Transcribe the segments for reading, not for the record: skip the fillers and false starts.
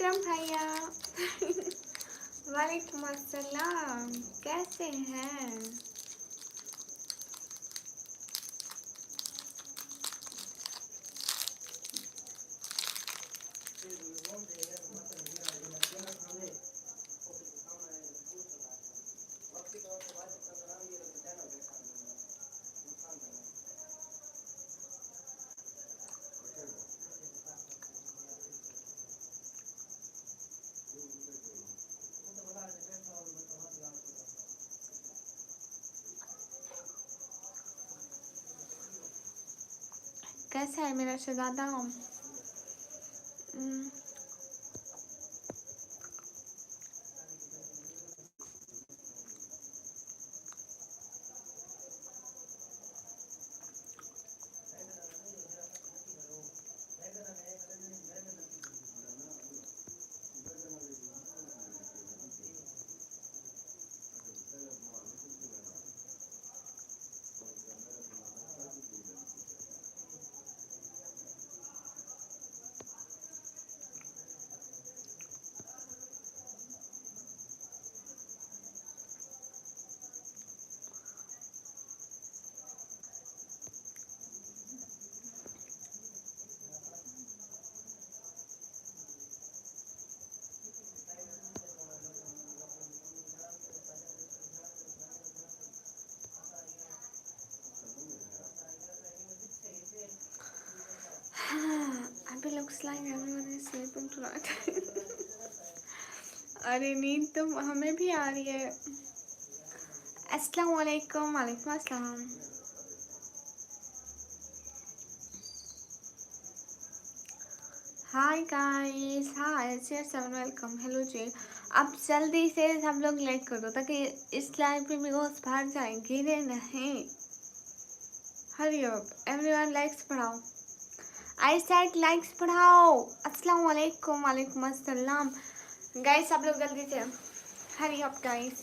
विक्रम भैया वालेकुम अस्सलाम, कैसे हैं? कैसा है मेरा शहजादा? अभी looks like everyone is sleeping tonight. अरे नींद तो हमें भी आ रही है। अस्सलाम वालेकुम। वालेकुम अस्सलाम। हाय गाइस, हाय सेवन वेलकम, हेलो जी। अब जल्दी से सब लोग लाइक कर दो ताकि इस लाइव पे व्यूअर्स बाहर जाएं, गिरे नहीं। हरी अप एवरीवन, लाइक्स बढ़ाओ। आई सेड लाइक्स बढ़ाओ। अस्सलाम वालेकुम। वालेकुम अस्सलाम। गाइस सब लोग जल्दी से hurry up guys,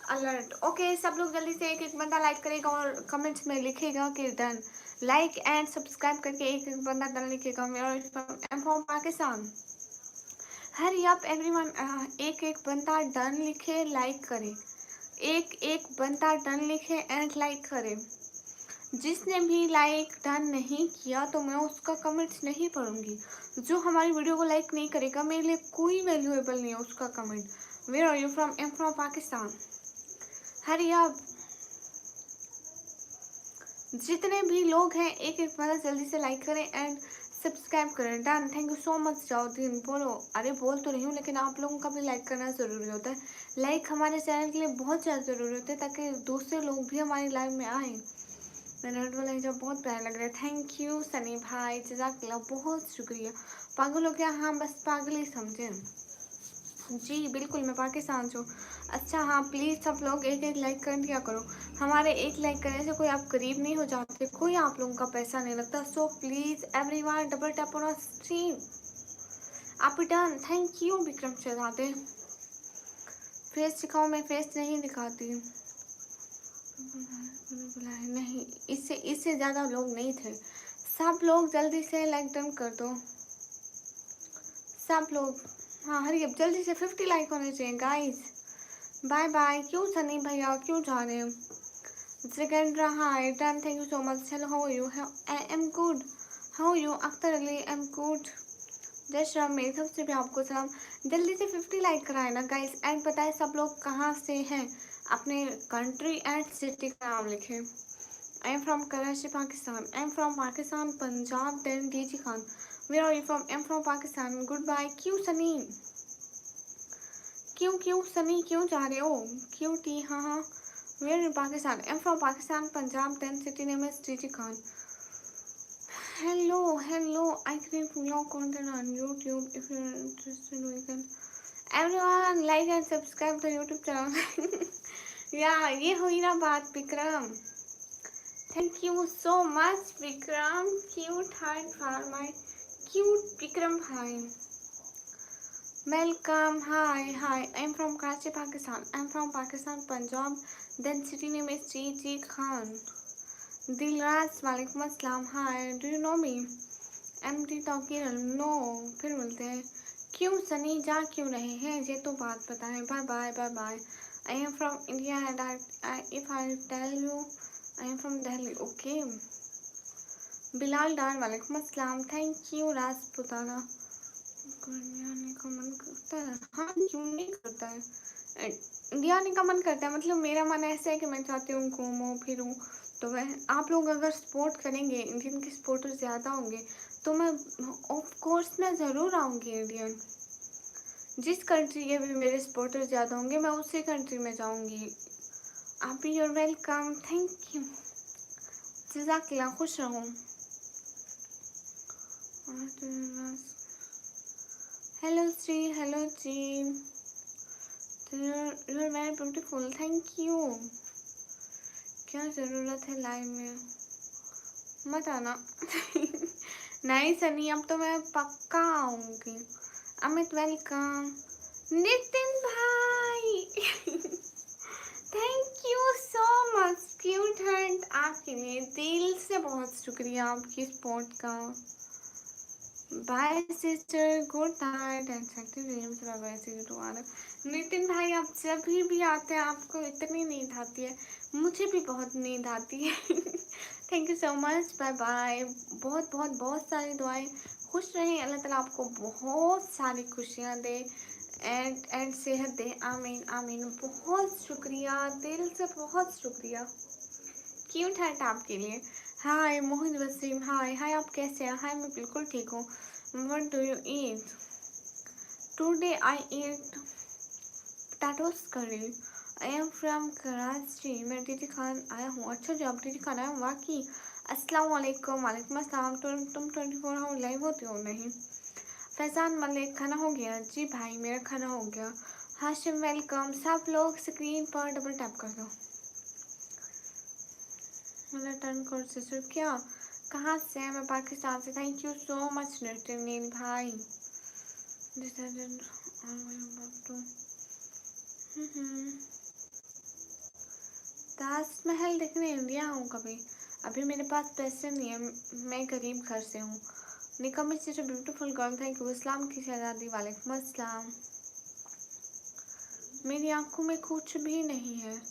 alert. Okay, सब लोग जल्दी से एक एक बंदा लाइक करेगा और कमेंट्स में लिखेगा कि डन। लाइक एंड सब्सक्राइब करके एक एक बंदा डन लिखेगा। M from Pakistan. Hurry up everyone, एक एक बंदा डन लिखे, लाइक करे। एक एक बंदा डन लिखे एंड लाइक करे। जिसने भी लाइक डन नहीं किया तो मैं उसका कमेंट्स नहीं पढ़ूंगी। जो हमारी वीडियो को लाइक नहीं करेगा मेरे लिए कोई वैल्यूएबल नहीं है उसका comment. Where are you from? Am from Pakistan. Hurry up. जितने भी लोग हैं एक एक बार जल्दी से लाइक करें एंड सब्सक्राइब करें। Done, thank you so much. जाओदीन बोलो। अरे बोल तो रही हूँ लेकिन आप लोगों का भी लाइक करना ज़रूरी होता है। लाइक हमारे चैनल के लिए बहुत ज़्यादा ज़रूरी होता है ताकि दूसरे लोग भी हमारी लाइव में आए। मेरा रेड वाला हिजाब बहुत प्यारा लग रहा है। थैंक यू सनी भाई, जज़ाकल्लाह, बहुत शुक्रिया। पागल हो गया? हाँ बस पागल ही समझें जी, बिल्कुल मैं पाकिस्तान से हूँ। अच्छा हाँ, प्लीज़ सब लोग एक एक लाइक कर दिया करो। हमारे एक लाइक करने से कोई आप करीब नहीं हो जाते, कोई आप लोगों का पैसा नहीं लगता। So please everyone double tap on stream. आप डन, थैंक यू विक्रम शहजादे। फेस दिखाओ, मैं फेस नहीं दिखाती। नहीं, इससे ज़्यादा लोग नहीं थे। सब लोग जल्दी से लाइक डन कर दो, सब लोग। हाँ हरी अब जल्दी से 50 लाइक होने चाहिए गाइस। Bye bye. क्यों सनी भैया क्यों जा रहे हैं? Jigendra hi, done, thank you so much. Hello, how are you? I am good, how are you? Akhtar Ali, I am good. जय श्री राम, मेरी तरफ से भी आपको सलाम। जल्दी से 50 लाइक कराए ना गाइस एंड बताए सब लोग कहाँ से हैं, अपने कंट्री एंड सिटी का नाम लिखें। I am from Karachi Pakistan. I am from Pakistan Punjab. Then DG Khan. Where are you from? I am from Pakistan. Good bye. क्यों सनी? क्यों सनी क्यों जा रहे हो? क्यों टी? हाँ हाँ। Where in Pakistan? I am from Pakistan Punjab. Then city name is DG Khan. Hello, I create vlog content on YouTube. If you're interested, we can. Everyone, like and subscribe the YouTube channel. Yeah, ये हुई ना बात Vikram. Thank you so much Vikram. Cute heart for my cute Vikram भाई। Welcome, hi. I'm from Karachi, Pakistan. I'm from Pakistan, Punjab. Then city name is G Khan. Dilraj वालेकुम अस्सलाम। Hi, do you know me? M T टॉकीर? No, फिर मिलते हैं। क्यों सनी जा क्यों रहे हैं, ये तो बात बताएं। Bye bye bye bye. I am from India and if I tell you I am from Delhi. Okay. Bilal Dar वालेकुम अस्सलाम। Thank you Rajputana. आने का मन करता है, हाँ क्यों नहीं करता है। इंडिया आने का मन करता है, मतलब मेरा मन ऐसा है कि मैं चाहती हूँ घूमूं फिरूं। तो मैं आप लोग अगर सपोर्ट करेंगे, इंडियन के सपोर्टर ज़्यादा होंगे तो मैं ऑफ कोर्स मैं ज़रूर आऊँगी इंडियन। जिस कंट्री के भी मेरे सपोर्टर ज़्यादा होंगे मैं उसी कंट्री में जाऊँगी। आप भी यूर वेलकम। Thank you. जज़ाकल्लाह। खुश रहो। Hello Shri, hello ji. Your very beautiful. Thank you. क्या ज़रूरत है लाइव में, मत आना। नहीं सनी, अब तो मैं पक्का आऊँगी। अमित वेलकम। नितिन भाई। Thank you so much cute heart. आपके लिए दिल से बहुत शुक्रिया आपकी सपोर्ट का। Bye sister, good night and sector dreams. Bye bye, see you tomorrow. Nitin भाई आप जब भी आते हैं आपको इतनी नींद आती है, मुझे भी बहुत नींद आती है। Thank you so much. Bye bye. बहुत बहुत बहुत सारी दुआएं। खुश रहें, अल्लाह ताला आपको बहुत सारी खुशियाँ दे एंड सेहत दे। आमीन आमीन। बहुत शुक्रिया, दिल से बहुत शुक्रिया। क्यूट हर्ट आपके लिए। हाय मोहित वसीम। हाय हाय, आप कैसे हैं? हाय, मैं बिल्कुल ठीक हूँ। What do you eat today? I eat potatoes curry. I am from Karachi. मैं दीदी खान आया हूँ। अच्छा जी, आप दीदी खान आए हो? वाकई। अस्सलाम वालेकुम। वालेकुम अस्सलाम। तुम 24 आवर लाइव होती हो? नहीं। फैजान मलिक, खाना हो गया? जी भाई मेरा खाना हो गया। हाशिम वेलकम। सब लोग स्क्रीन पर डबल टैप कर दो। रिटर्न कोड सिस्टर क्या? कहाँ से है? मैं पाकिस्तान से। Thank you so much Nitin भाई। ताजमहल देखने इंडिया हूँ कभी। अभी मेरे पास पैसे नहीं है, मैं गरीब घर से हूँ। Nikam is a beautiful girl. Thank you. इस्लाम की शहजादी। वालेकुम अस्सलाम। मेरी आंखों में कुछ भी नहीं है।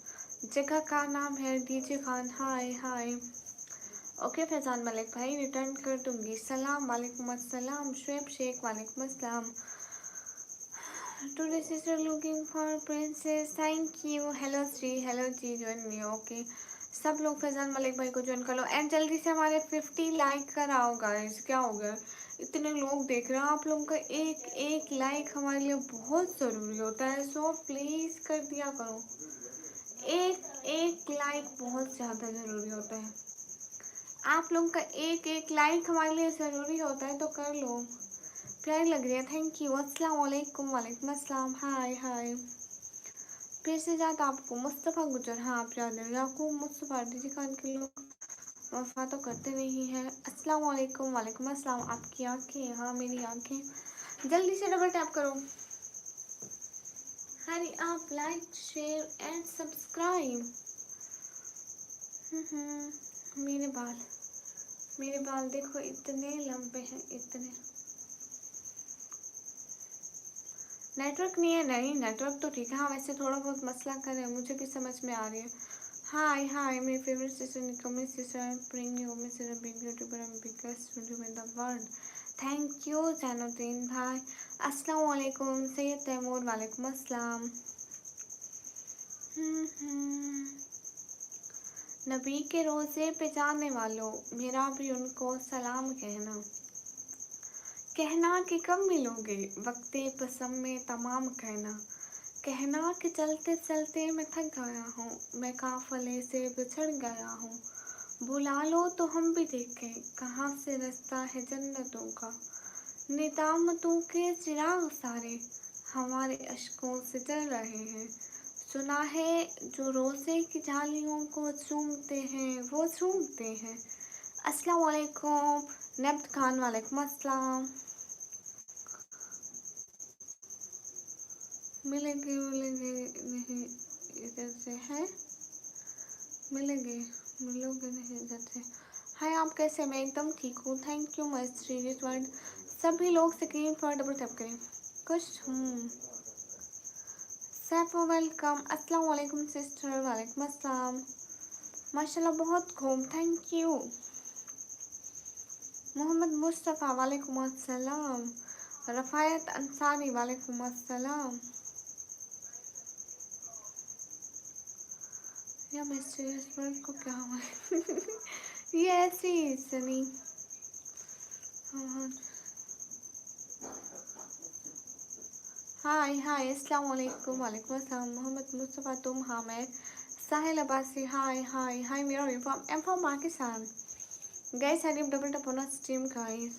जगह का नाम है डीजे खान। हाय हाय। ओके फैजान मलिक भाई, रिटर्न कर दूंगी। सलाम। वालेकुम अस्सलाम। शुएब शेख। वालेकुम अस्सलाम। Today sister looking for princess. Thank you. Hello Shri, hello ji, join me. Okay, सब लोग फैजान मलिक भाई को ज्वाइन कर लो एंड जल्दी से हमारे 50 लाइक कराओ गाइस। क्या हो गया, इतने लोग देख रहे हैं। आप लोगों का एक एक लाइक हमारे लिए बहुत ज़रूरी होता है, सो प्लीज़ कर दिया करो। एक एक लाइक बहुत ज़्यादा ज़रूरी होता है। आप लोगों का एक एक लाइक हमारे लिए ज़रूरी होता है, तो कर लो। प्यारी लग रही है। Thank you. अस्सलाम वालेकुम। वालेकुम अस्सलाम। हाय हाय। फिर से जाता आपको मुस्तफ़ा गुजर। हाँ आप याद है याकूब मुस्तफ़ा। दीदी खान के लोग वफा तो करते नहीं हैं। अस्सलाम वालेकुम। वालेकुम अस्सलाम। आपकी आंखें, हाँ मेरी आंखें। जल्दी से डबल टैप करो। हरी आप, लाइक शेयर एंड सब्सक्राइब। मेरे बाल देखो इतने लंबे हैं, इतने। नेटवर्क नहीं है? नहीं नेटवर्क तो ठीक है। हाँ वैसे थोड़ा बहुत मसला कर रहे हैं, मुझे भी समझ में आ रही है। हाय हाय, मेरी फेवरेट सिस्टर निकमी सिस्टर प्रेमी हो mister big YouTuber and biggest YouTuber in the world. Thank you Zainuddin भाई। अस्सलाम वालेकुम सैयद तैमूर। वालेकुम अस्सलाम। नबी के रोज़े पे जाने वालों, मेरा भी उनको सलाम कहना। कहना कि कब मिलोगे, वक्ते पसम में तमाम कहना। कहना कि चलते चलते मैं थक गया हूँ, मैं काफले से बिछड़ गया हूँ। बुला लो तो हम भी देखें, कहाँ से रास्ता है जन्नतों का। निदामतों के चिराग सारे हमारे अश्कों से जल रहे हैं। सुना है जो रोज़े की झालियों को चूमते हैं वो झूमते हैं। अस्सलाम वालेकुम नब्त खान। वालेकुम अस्सलाम। मिलेंगे मिलेंगे नहीं इधर से है, मिलेंगे मिलोगे नहीं इधर से। हाय आप कैसे? मैं एकदम ठीक हूँ। Thank you my street word. सभी लोग स्क्रीन पर डबल टैप करें। कुछ हूँ। सैफो वेलकम। अस्सलाम वालेकुम सिस्टर। वालेकुम अस्सलाम। माशाल्लाह बहुत खूब, थैंक यू। मोहम्मद मुस्तफ़ा वालेकुम अस्सलाम। रफ़ायत अंसारी वालेकुम अस्सलाम। या मिस्टीरियस वर्ड को क्या हुआ ये ऐसे ही सनी। हाय हाय अस्सलाम वालेकुम। वालेकुम अस्सलाम। मोहम्मद मुस्तफ़ा तुम, हाँ मैं। साहिल अब्बासी हाय हाय हाय मेरा uniform am from Pakistan. Guys I need double tap on stream guys.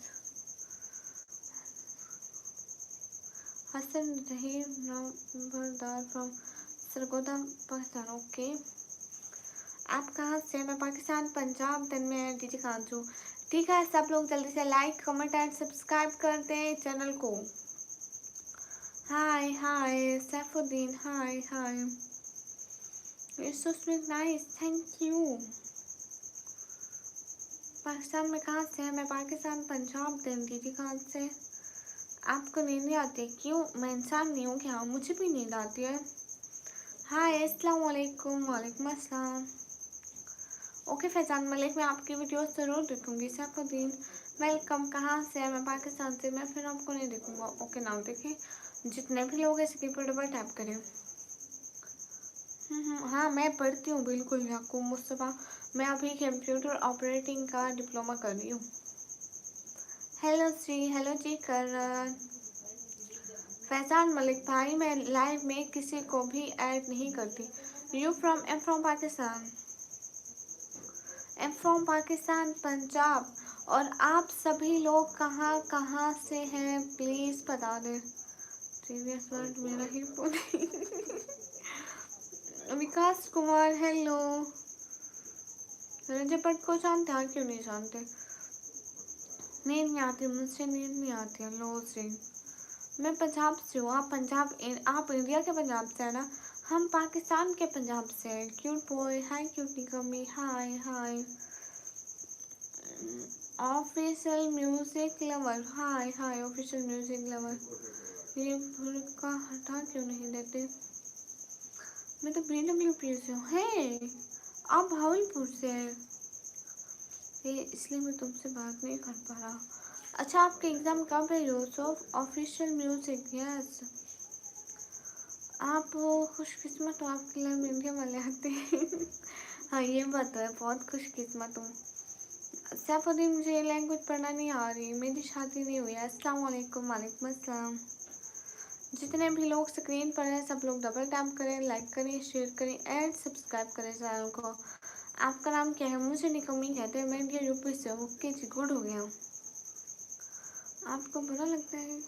Hasan Rahim Numberdar from Sargodha Pakistan. Okay आप कहाँ से? मैं पाकिस्तान पंजाब। दिन में डीजे कांजू। ठीक है सब लोग जल्दी से लाइक कमेंट एंड सब्सक्राइब कर दें चैनल को। Hi hi Saifuddin hi hi. It's so sweet nice thank you. Pakistan में कहाँ से है? मैं पाकिस्तान पंजाब। दिन दीदी कहाँ से? आपको नींद नहीं आती? क्यों, मैं इंसान नहीं हूँ क्या? मुझे भी नींद आती है। हाय अस्सलाम वालेकुम। वालेकुम अस्सलाम। ओके फैजान मलिक, मैं आपकी वीडियो ज़रूर देखूंगी। सैफुद्दीन वेलकम। कहाँ से है? मैं पाकिस्तान से। मैं फिर आपको नहीं देखूंगा। ओके नाउ देखिए जितने भी लोग हैं स्क्रीन पर डबल टैप करें। हाँ मैं पढ़ती हूँ बिल्कुल। याकूब मुस्तफ़ा, मैं अभी कंप्यूटर ऑपरेटिंग का डिप्लोमा कर रही हूँ। हेलो जी करण। फैजान मलिक भाई, मैं लाइव में किसी को भी ऐड नहीं करती। You from? Am from Pakistan. M from Pakistan Punjab. और आप सभी लोग कहाँ कहाँ से हैं प्लीज़ बता दें। प्रीवियस वर्ड मेरा ही पूरी विकास कुमार हेलो। रंजय भट्ट को जानते हैं? क्यों नहीं जानते? नींद नहीं आती मुझसे, नींद नहीं आती है लो से। मैं पंजाब से हूँ। आप पंजाब आप इंडिया के पंजाब से है ना? हम पाकिस्तान के पंजाब से हैं। क्यूट बॉय हाय क्यूटी कमी hi hi. Official music lover hi hi. Official music lover. ये का हटा क्यों नहीं देते? मैं तो BWP से हूँ। है आप भावलपुर से हैं? ये इसलिए मैं तुमसे बात नहीं कर पा रहा। अच्छा आपके एग्ज़ाम कब है यूसुफ? Official music yes. आप खुशकिस्मत हो, आपके लिए मीडिया वाले आते हैं हाँ ये बात है, बहुत खुशकिस्मत हूँ। सैफुद्दीन मुझे ये लैंग्वेज पढ़ना नहीं आ रही, मेरी शादी नहीं हुई है। अस्सलाम वालेकुम। वालेकुम अस्सलाम। जितने भी लोग स्क्रीन पर हैं सब लोग डबल टैप करें, लाइक करें, शेयर करें एंड सब्सक्राइब करें चैनल को। आपका नाम क्या है? मुझे निकम्मी कहते हैं। मैं इंडिया यूपी से हूँ। ओके जी गुड हो गया। आपको बुरा लगता है?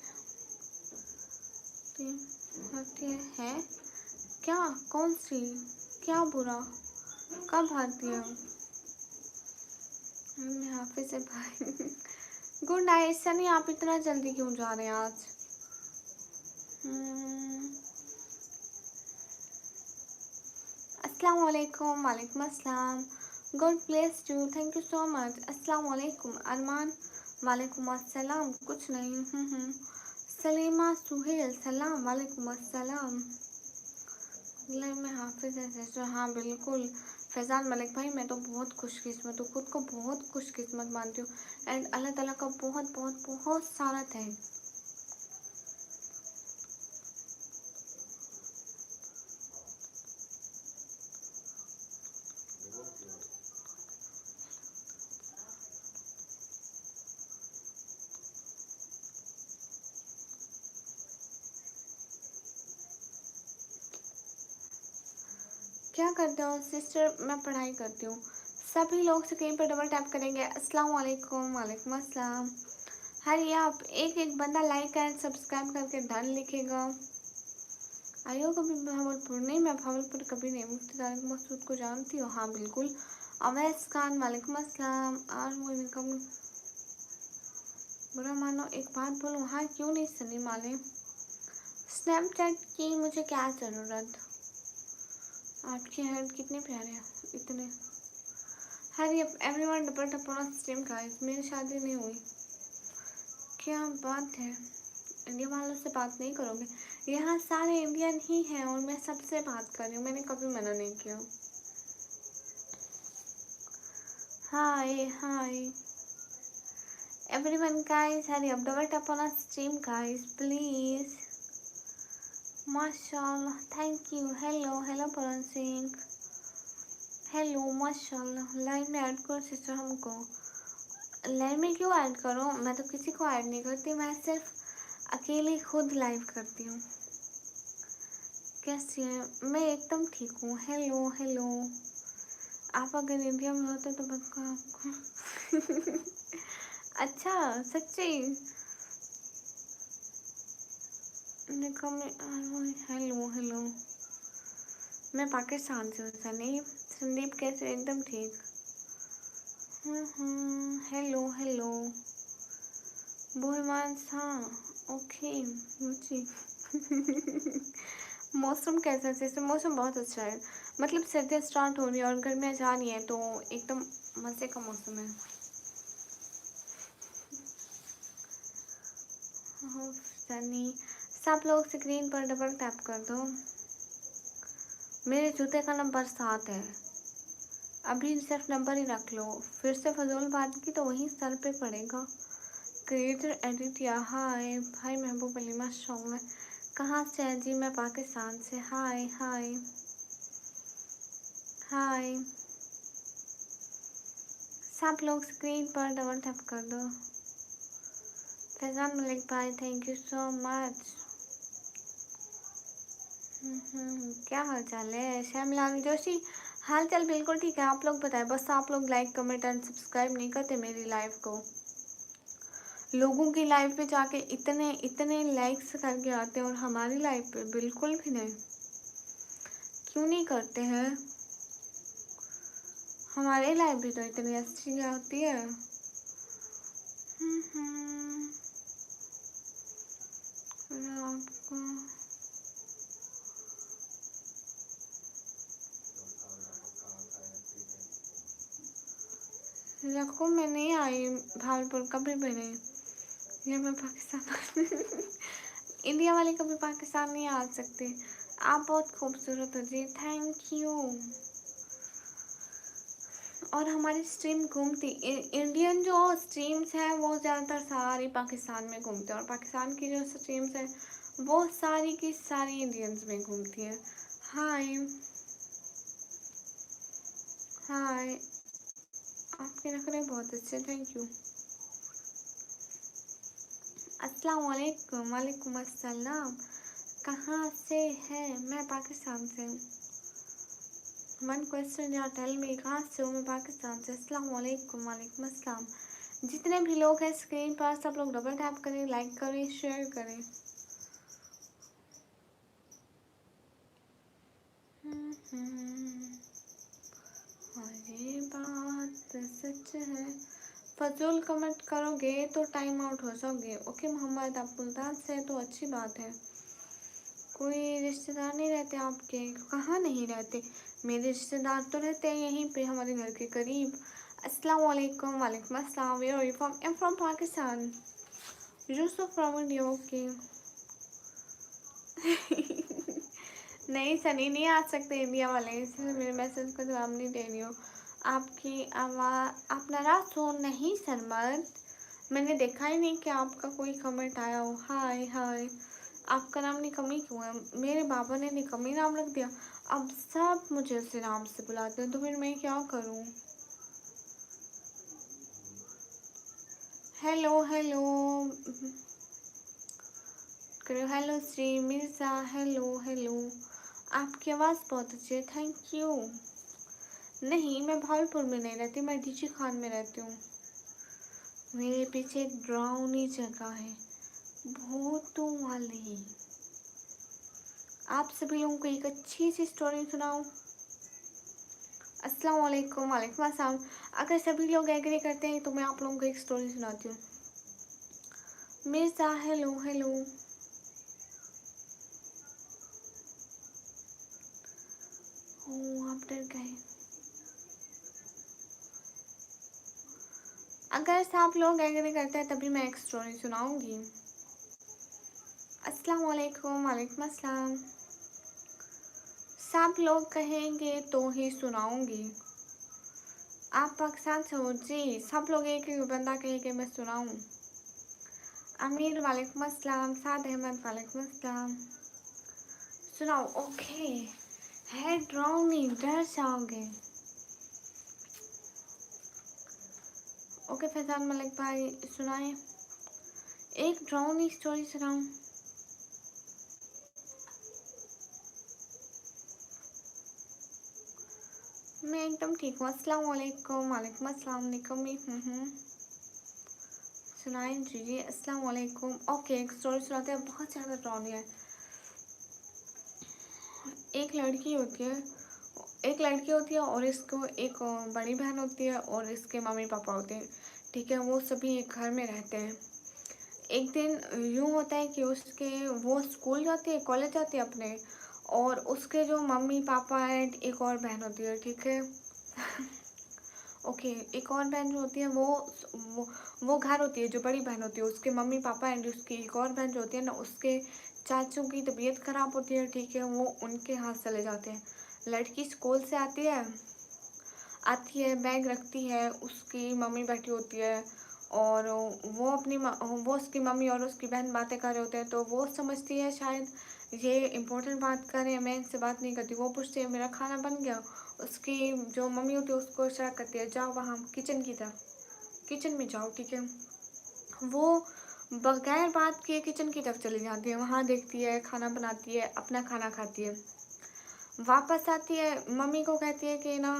है क्या? कौन सी? क्या बुरा? कब भारतीय? हाफिज है भाई गुड नाइट सनी। आप इतना जल्दी क्यों जा रहे हैं आज? अस्सलाम वालेकुम। वालेकुम अस्सलाम। God bless you thank you so much. अस्सलाम वालेकुम अरमान। वालेकुम अस्सलाम। कुछ नहीं। सलीमा सुहेल सलाम। वालेकुम अस्सलाम। मैं हाफिज है तो हाँ बिल्कुल। फैज़ान मलिक भाई मैं तो बहुत खुशकिस्मत हूँ, खुद को बहुत खुशकिस्मत मानती हूँ एंड अल्लाह ताला का बहुत बहुत बहुत सारा थैंक। क्या करते हो सिस्टर? मैं पढ़ाई करती हूँ। सभी लोग स्क्रीन पर डबल टैप करेंगे। अस्सलाम वालेकुम। वालेकुम अस्सलाम। हरी आप एक एक बंदा लाइक एंड सब्सक्राइब करके डन लिखेगा। आयो कभी भावलपुर? नहीं मैं भावलपुर कभी नहीं। मुफ्ती तारिक मसूद को जानती हो? हाँ बिल्कुल। अवैस खान वालेकुम अस्सलाम। और वो इनकम बुरा मानो एक बात बोलूँ? हाँ क्यों नहीं सनी माले। स्नैपचैट की मुझे क्या ज़रूरत? आपके हेड कितने प्यारे हैं इतने। हरी up everyone double tap on stream guys. मेरी शादी नहीं हुई। क्या बात है? इंडिया वालों से बात नहीं करोगे? यहाँ सारे इंडियन ही हैं और मैं सबसे बात कर रही हूँ, मैंने कभी मना नहीं किया। Hi hi everyone guys, hurry up, double tap on stream guys please. माशाल्लाह, thank you. Hello hello Pawan Singh, hello माशाल्लाह। लाइव में ऐड करो सिस्टर हमको। लाइव में क्यों ऐड करो? मैं तो किसी को ऐड नहीं करती, मैं सिर्फ अकेले खुद लाइव करती हूँ। कैसी है? मैं एकदम ठीक हूँ। Hello hello. आप अगर इंडिया में होते तो पक्का आपको अच्छा सच्ची? Hello hello. मैं पाकिस्तान से हूँ सनी। संदीप कैसे? एकदम ठीक। Hello hello. बोहिमान, हाँ ओके मुझे मौसम कैसा है सिस्टर? मौसम बहुत अच्छा है, मतलब सर्दियाँ स्टार्ट हो रही है और गर्मियाँ जा रही हैं, तो एकदम मज़े का मौसम है। सनी, सब लोग स्क्रीन पर डबल टैप कर दो। मेरे जूते का नंबर 7 है। अभी सिर्फ नंबर ही रख लो, फिर से फजूल बात की तो वहीं सर पे पड़ेगा। क्रिएटर एडिट या हाय भाई महबूब अली माशाल्लाह। कहाँ से है जी? मैं पाकिस्तान से। हाय हाय हाय। सब लोग स्क्रीन पर डबल टैप कर दो। फैजान मलिक भाई थैंक यू सो मच। क्या हाल चाल है? श्यामलाल जोशी, हाल चाल बिल्कुल ठीक है। आप लोग बताएं, बस आप लोग लाइक कमेंट एंड सब्सक्राइब नहीं करते मेरी लाइव को। लोगों की लाइव पे जाके इतने इतने लाइक्स करके आते हैं और हमारी लाइव पे बिल्कुल भी नहीं। क्यों नहीं करते हैं? हमारे लाइव भी तो इतनी अच्छी आती है। आपको रखो, मैं नहीं आई भावलपुर कभी भी नहीं। ये मैं पाकिस्तान इंडिया वाले कभी पाकिस्तान नहीं आ सकते। आप बहुत खूबसूरत हो जी, थैंक यू। और हमारी स्ट्रीम घूमती इंडियन जो स्ट्रीम्स हैं वो ज़्यादातर सारी पाकिस्तान में घूमते हैं, और पाकिस्तान की जो स्ट्रीम्स हैं वो सारी की सारी इंडियंस में घूमती है। हाय हाय, आपके नखरे बहुत अच्छे, थैंक यू। अस्सलाम वालेकुम। वालेकुम अस्सलाम। कहाँ से है? मैं पाकिस्तान से हूँ। वन क्वेश्चन या टेल मी, कहाँ से हूँ? मैं पाकिस्तान से। अस्सलाम वालेकुम। वालेकुम अस्सलाम। जितने भी लोग हैं स्क्रीन पर सब लोग डबल टैप करें, लाइक करें, शेयर करें। ये बात सच है। फजूल कमेंट करोगे तो टाइम आउट हो जाओगे। ओके मोहम्मद, आप मुल्तान से तो अच्छी बात है। कोई रिश्तेदार नहीं रहते आपके? कहाँ नहीं रहते, मेरे रिश्तेदार तो रहते हैं यहीं पे हमारे घर के करीब। अस्सलाम वालेकुम। वालेकुम अस्सलाम। Where are you from? I am from Pakistan. Yusuf from India. Okay नहीं सनी, नहीं आ सकते इंडिया वाले, इसलिए मेरे मैसेज का जवाब नहीं दे रही हूँ। आपकी आवाज़, आप नाराज़ हो? नहीं सरमद, मैंने देखा ही नहीं कि आपका कोई कमेंट आया हो। हाय हाय। आपका नाम निकमी क्यों है? मेरे बाबा ने निकमी नाम रख दिया। अब सब मुझे उसी नाम से बुलाते हैं, तो फिर मैं क्या करूँ? हेलो हेलो करो। Hello Shri Mirza, hello hello. आपकी आवाज़ बहुत अच्छी है, थैंक यू। नहीं, मैं भावलपुर में नहीं रहती, मैं डीजी खान में रहती हूँ। मेरे पीछे एक ड्राउनी जगह है, भूतों वाली। आप सभी लोगों को एक अच्छी सी स्टोरी सुनाऊँ? अस्सलाम वालेकुम। वालेकुम अस्सलाम। अगर सभी लोग एग्री करते हैं तो मैं आप लोगों को एक स्टोरी सुनाती हूँ। Mirza, hello hello. आप डर गए। अगर सब लोग एग्री करते हैं तभी मैं एक स्टोरी सुनाऊंगी। अस्सलाम वालेकुम, वालेकुम अस्सलाम। सब लोग कहेंगे तो ही सुनाऊंगी। आप पाकिस्तान से हो जी? सब लोग एक ही बंदा कहे कि मैं सुनाऊं। अमीर वालेकुम अस्सलाम, साद अहमद वालेकुम अस्सलाम। सुनाओ, ओके। है ड्राउनी, डर जाओगे। ओके फैजान मलिक भाई सुनाए, एक ड्राउनी स्टोरी सुनाऊं। मैं एकदम ठीक हूँ। अस्सलाम वालेकुम, वालेकुम अस्सलाम, निकम्मी हूँ। सुनाए जी जी, अस्सलाम वालेकुम। ओके, एक स्टोरी सुनाते हैं, बहुत ज़्यादा ड्राउनी है। एक लड़की होती है, और इसको एक बड़ी बहन होती है और इसके मम्मी पापा होते हैं। ठीक है, वो सभी एक घर में रहते हैं। एक दिन यूँ होता है कि वो स्कूल जाती है, कॉलेज जाती है अपने, और उसके जो मम्मी पापा एंड एक और बहन होती है। ठीक है ओके, एक और बहन जो होती है वो घर होती है, जो बड़ी बहन होती है, उसके मम्मी पापा एंड उसकी एक और बहन जो होती है ना, उसके चाचू की तबीयत खराब होती है। ठीक है, वो उनके हाथ चले जाते हैं। लड़की स्कूल से आती है, बैग रखती है, उसकी मम्मी बैठी होती है और वो उसकी मम्मी और उसकी बहन बातें कर रहे होते हैं। तो वो समझती है शायद ये इम्पोर्टेंट बात कर रहे हैं, मैं इनसे बात नहीं करती। वो पूछती है मेरा खाना बन गया। उसकी जो मम्मी होती है उसको इशारा करती है, जाओ वहाँ किचन में जाओ। ठीक है, वो बगैर बात किए किचन की तरफ चली जाती है। वहाँ देखती है, खाना बनाती है, अपना खाना खाती है, वापस आती है, मम्मी को कहती है कि ना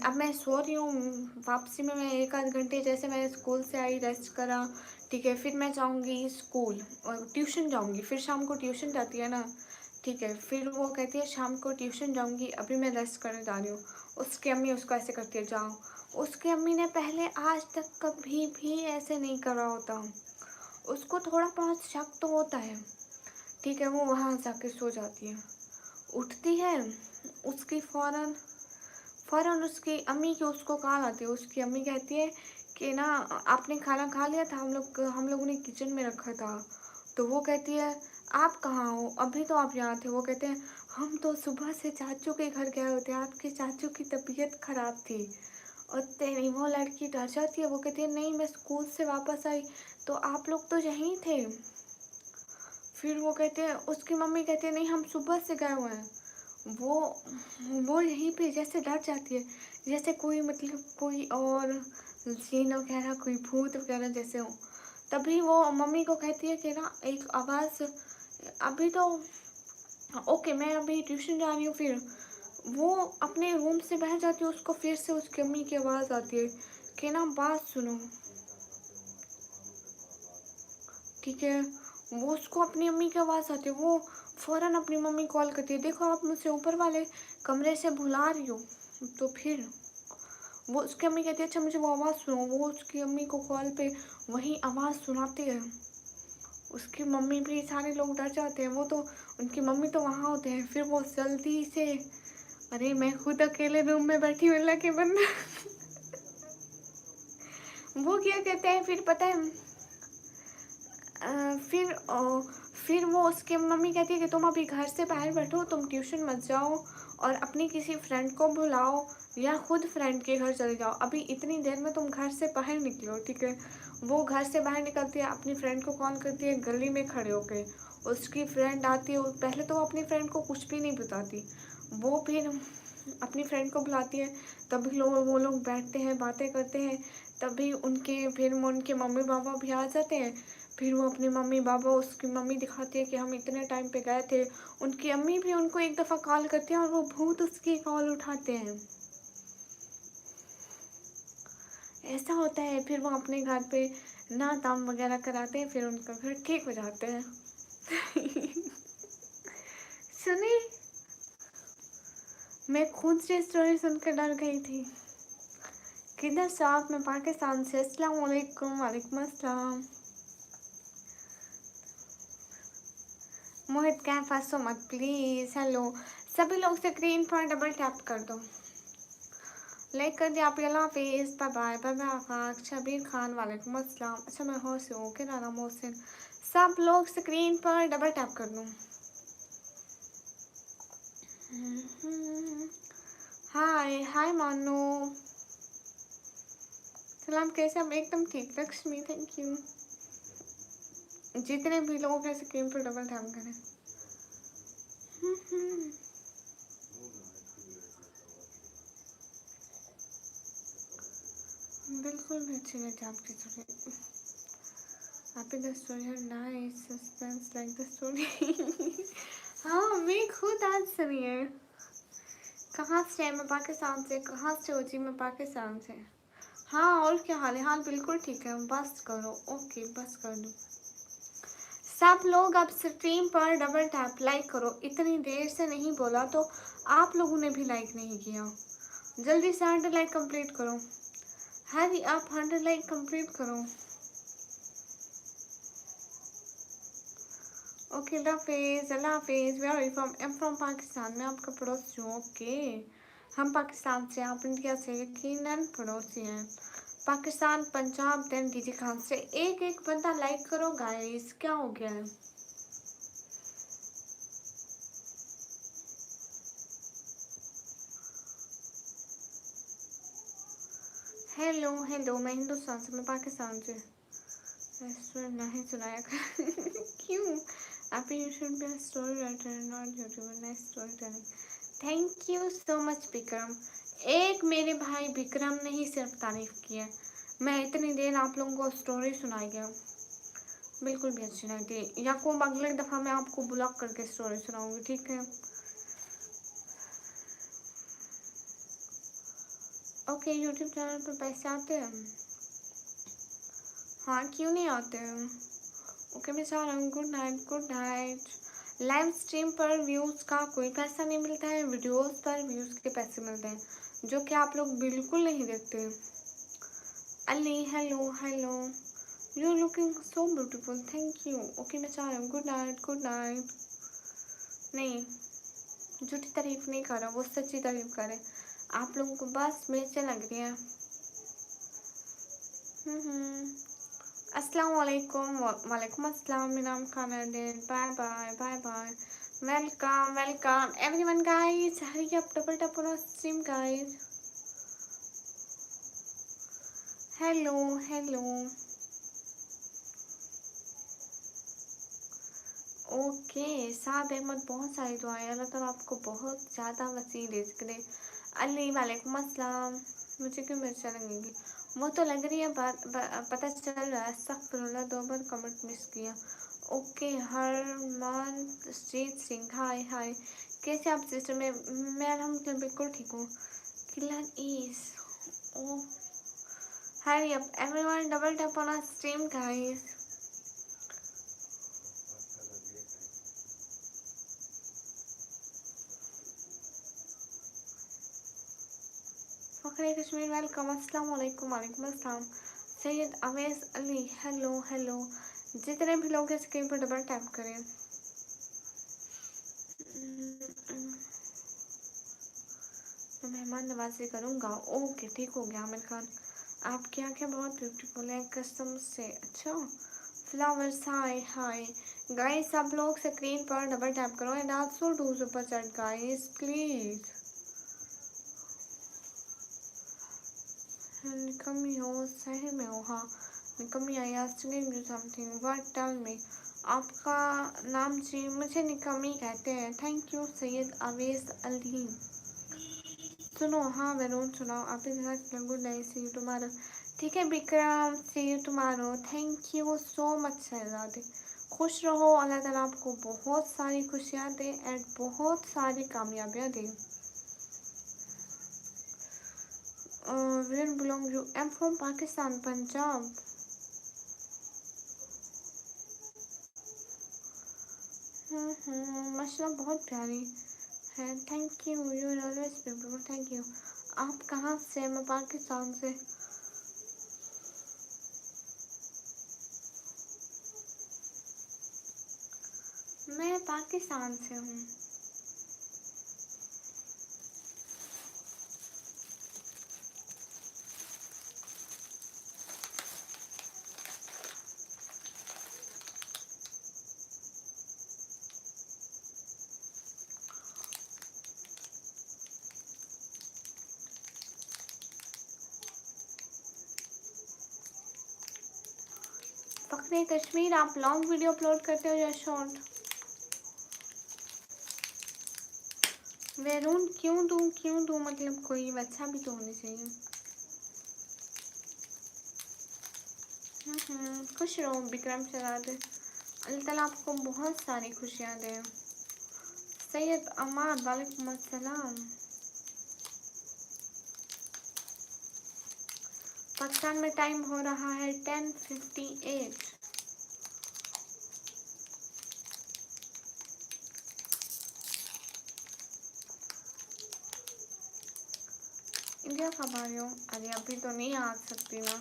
अब मैं सो रही हूँ, वापसी में मैं एक आध घंटे, जैसे मैं स्कूल से आई रेस्ट करा। ठीक है, फिर मैं जाऊँगी स्कूल और ट्यूशन जाऊँगी, फिर शाम को ट्यूशन जाती है ना। ठीक है, फिर वो कहती है शाम को ट्यूशन जाऊँगी, अभी मैं रेस्ट करने जा रही हूँ। उसकी अम्मी उसको ऐसे करती है, जाओ। उसकी अम्मी ने पहले आज तक कभी भी ऐसे नहीं करा होता। उसको थोड़ा बहुत शक तो होता है। ठीक है, वो वहाँ जाके सो जाती है। उठती है, उसकी फ़ौरन उसकी अम्मी की उसको कॉल आती है। उसकी अम्मी कहती है कि ना आपने खाना खा लिया था, हम लोगों ने किचन में रखा था। तो वो कहती है आप कहाँ हो, अभी तो आप यहाँ थे। वो कहते हैं हम तो सुबह से चाचू के घर गए होते, आपके चाचू की तबीयत खराब थी। और तेरी वो लड़की डर जाती है। वो कहती है नहीं, मैं स्कूल से वापस आई तो आप लोग तो यहीं थे। फिर उसकी मम्मी कहती है नहीं, हम सुबह से गए हुए हैं। वो यहीं पे जैसे डर जाती है, जैसे कोई मतलब कोई और जीन वगैरह, कोई भूत वगैरह जैसे हो। तभी वो मम्मी को कहती है कि ना एक आवाज़, अभी तो ओके मैं अभी ट्यूशन जा रही हूँ। फिर वो अपने रूम से बाहर जाती है, उसको फिर से उसकी अम्मी की आवाज़ आती है कि ना बात सुनो। ठीक है, वो उसको अपनी अम्मी की आवाज़ आती है, वो फ़ौरन अपनी मम्मी कॉल करती है, देखो आप मुझसे ऊपर वाले कमरे से बुला रही हो। तो फिर वो उसकी अम्मी कहती है अच्छा मुझे वो आवाज़ सुनो। वो उसकी अम्मी को कॉल पे वही आवाज़ सुनाती है। उसकी मम्मी भी, सारे लोग डर जाते हैं। वो तो उनकी मम्मी तो वहाँ होते हैं। फिर वो जल्दी से, अरे मैं खुद अकेले रूम में बैठी हूँ अल्लाह के बंदा वो क्या कहते हैं फिर पता है, फिर वो उसकी मम्मी कहती है कि तुम अभी घर से बाहर बैठो, तुम ट्यूशन मत जाओ और अपनी किसी फ्रेंड को बुलाओ या खुद फ्रेंड के घर चले जाओ, अभी इतनी देर में तुम घर से बाहर निकलो। ठीक है, वो घर से बाहर निकलती है, अपनी फ्रेंड को कॉल करती है गली में खड़े होके। उसकी फ्रेंड आती है, पहले तो वो अपनी फ्रेंड को कुछ भी नहीं बताती, वो फिर अपनी फ्रेंड को बुलाती है। तभी वो लोग बैठते हैं, बातें करते हैं। तभी उनके मम्मी पापा भी आ जाते हैं। फिर वो अपनी मम्मी पापा, उसकी मम्मी दिखाती है कि हम इतने टाइम पे गए थे। उनकी अम्मी भी उनको एक दफ़ा कॉल करती है और वो भूत उसकी कॉल उठाते हैं। ऐसा होता है। फिर वो अपने घर पे ना दाम वगैरह कराते हैं, फिर उनका घर ठीक हो जाते हैं सुनी, मैं खुद से स्टोरी सुनकर डर गई थी। किधर से आप? मैं पाकिस्तान से। अस्सलाम वालेकुम, वालेकुम अस्सलाम। मोहित कैफ सो मत प्लीज़। हेलो, सभी लोग स्क्रीन पर डबल टैप कर दो, लाइक कर दिया आप। अल्लाह हाफिज़, बाय बाय बाय बाय। आफाक शबीर खान वालेकुम अस्सलाम। अच्छा मैं होश हूँ, क्या नाम मोहसिन। सब लोग स्क्रीन पर डबल टैप कर दो। हाय हाय मानो, सलाम, कैसे हम? एकदम ठीक। Lakshmi thank you. जितने भी लोग हैं स्क्रीन पर डबल टैप करें। बिल्कुल भी अच्छी नहीं थी आपकी स्टोरी। आपकी द स्टोरी है nice, suspense like the story. हाँ, मैं खुद आज सुनी है। कहाँ से है? मैं पाकिस्तान से। कहाँ से हो जी? मैं पाकिस्तान से। हाँ, और क्या हाल है? हाल बिल्कुल ठीक है। बस करो। ओके, बस कर दो। सब लोग अब स्ट्रीम पर डबल टैप लाइक करो। इतनी देर से नहीं बोला तो आप लोगों ने भी लाइक नहीं किया। जल्दी से 100 लाइक कंप्लीट करो। हरी आप 100 लाइक कंप्लीट करो। ओके, अल्लाह हाफिज़, अल्लाह हाफिज़। Where are you from? I am from Pakistan. मैं आपका पड़ोसी हूँ। ओके, हम पाकिस्तान से, आप इंडिया से, यकीनन पड़ोसी हैं। पाकिस्तान, पंजाब, देन डीजे खान से। एक एक बंदा लाइक करो गाइस, क्या हो गया है? हेलो हेलो, मैं हिंदुस्तान से, मैं पाकिस्तान से। रेस्टोरेंट नहीं सुनाया कर। क्यों? आप you should be a story writer not YouTuber. Nice story telling. Thank you so much Vikram. एक मेरे भाई विक्रम ने ही सिर्फ तारीफ की है। मैं इतनी देर आप लोगों को स्टोरी सुनाई गया, बिल्कुल भी अच्छी नहीं थी। याकूब, अगले दफ़ा मैं आपको ब्लॉक करके स्टोरी सुनाऊंगी, ठीक है? ओके, यूट्यूब चैनल पर पैसे आते हैं? हाँ, क्यों नहीं आते हैं? ओके, मैं चाह रहा हूँ। Good night, good night. Live stream पर व्यूज़ का कोई पैसा नहीं मिलता है, वीडियोस पर व्यूज़ के पैसे मिलते हैं, जो कि आप लोग बिल्कुल नहीं देखते। Ali, hello hello, you looking so beautiful, thank you. Okay, मैं चाह रहा हूँ। Good night, good night. नहीं, झूठी तारीफ नहीं कर रहा, वो सच्ची तारीफ करे। आप लोगों को बस मिर्चें लग रही हैं। अस्सलाम वालेकुम। वालेकुम अस्सलाम। मेरा नाम Connor. Bye bye bye bye. Welcome welcome everyone guys. Hurry up, double tap on stream guys. Hello hello. Okay, Saad Ahmed, बहुत सारी दुआएं। अल्लाह ताला आपको बहुत ज़्यादा वसी रिज़्क दे। अली, वालेकुम अस्सलाम। मुझे क्यों मिर्चा लगेंगी? वो तो लग रही है, पता चल रहा है। अस्तगफिरुल्लाह, 2 बार कमेंट मिस किया। Okay, Harmanjeet Singh, hi hi. कैसे आप सिस्टर? मैं अल्हम्दुलिल्लाह बिल्कुल ठीक हूँ। Killer is O, hurry up everyone, double tap on our stream guys. Fakhre Kashmir, welcome. अस्सलाम वालेकुम। वालेकुम अस्सलाम। Syed Awais Ali, hello hello. जितने भी लोग हैं स्क्रीन पर डबल टैप करें। मैं मेहमान नवाजी करूँगा। ओके, ठीक हो गया आमिर खान। आपकी आंखें बहुत ब्यूटीफुल हैं कसम से। अच्छा, फ्लावर्स, हाय हाय। गाइस, सब लोग स्क्रीन पर डबल टैप करो and also do super chat guys please. Nikami हो, शहर में हो? हाँ, निकमी आई। Asking you something, what, tell me. आपका नाम जी? मुझे निकमी कहते हैं। Thank you Syed Awais Ali. सुनो, हाँ वरुण सुनाओ। आप ही good night, see you tomorrow. ठीक है Vikram, see you tomorrow. Thank you so much शहजादे। खुश रहो, अल्लाह ताला आपको बहुत सारी खुशियाँ दे एंड बहुत सारी कामयाबियाँ दे। Where belong you? I am from Pakistan, Punjab. माशाल्लाह, बहुत प्यारी है। Thank you, you are always beautiful, thank you. आप कहाँ से? मैं पाकिस्तान से। मैं पाकिस्तान से हूँ। फखरे कश्मीर, आप लॉन्ग वीडियो अपलोड करते हो या शॉर्ट? वैरून क्यों दूँ मतलब कोई अच्छा भी तो होनी चाहिए। खुश रहो विक्रम शरादे, अल्लाह ताला आपको बहुत सारी खुशियाँ दे। सैयद अमाद वालेकुम अस्सलाम। पाकिस्तान में टाइम हो रहा है 10:58। इंडिया कब आ रही हो? अरे अभी तो नहीं आ सकती ना,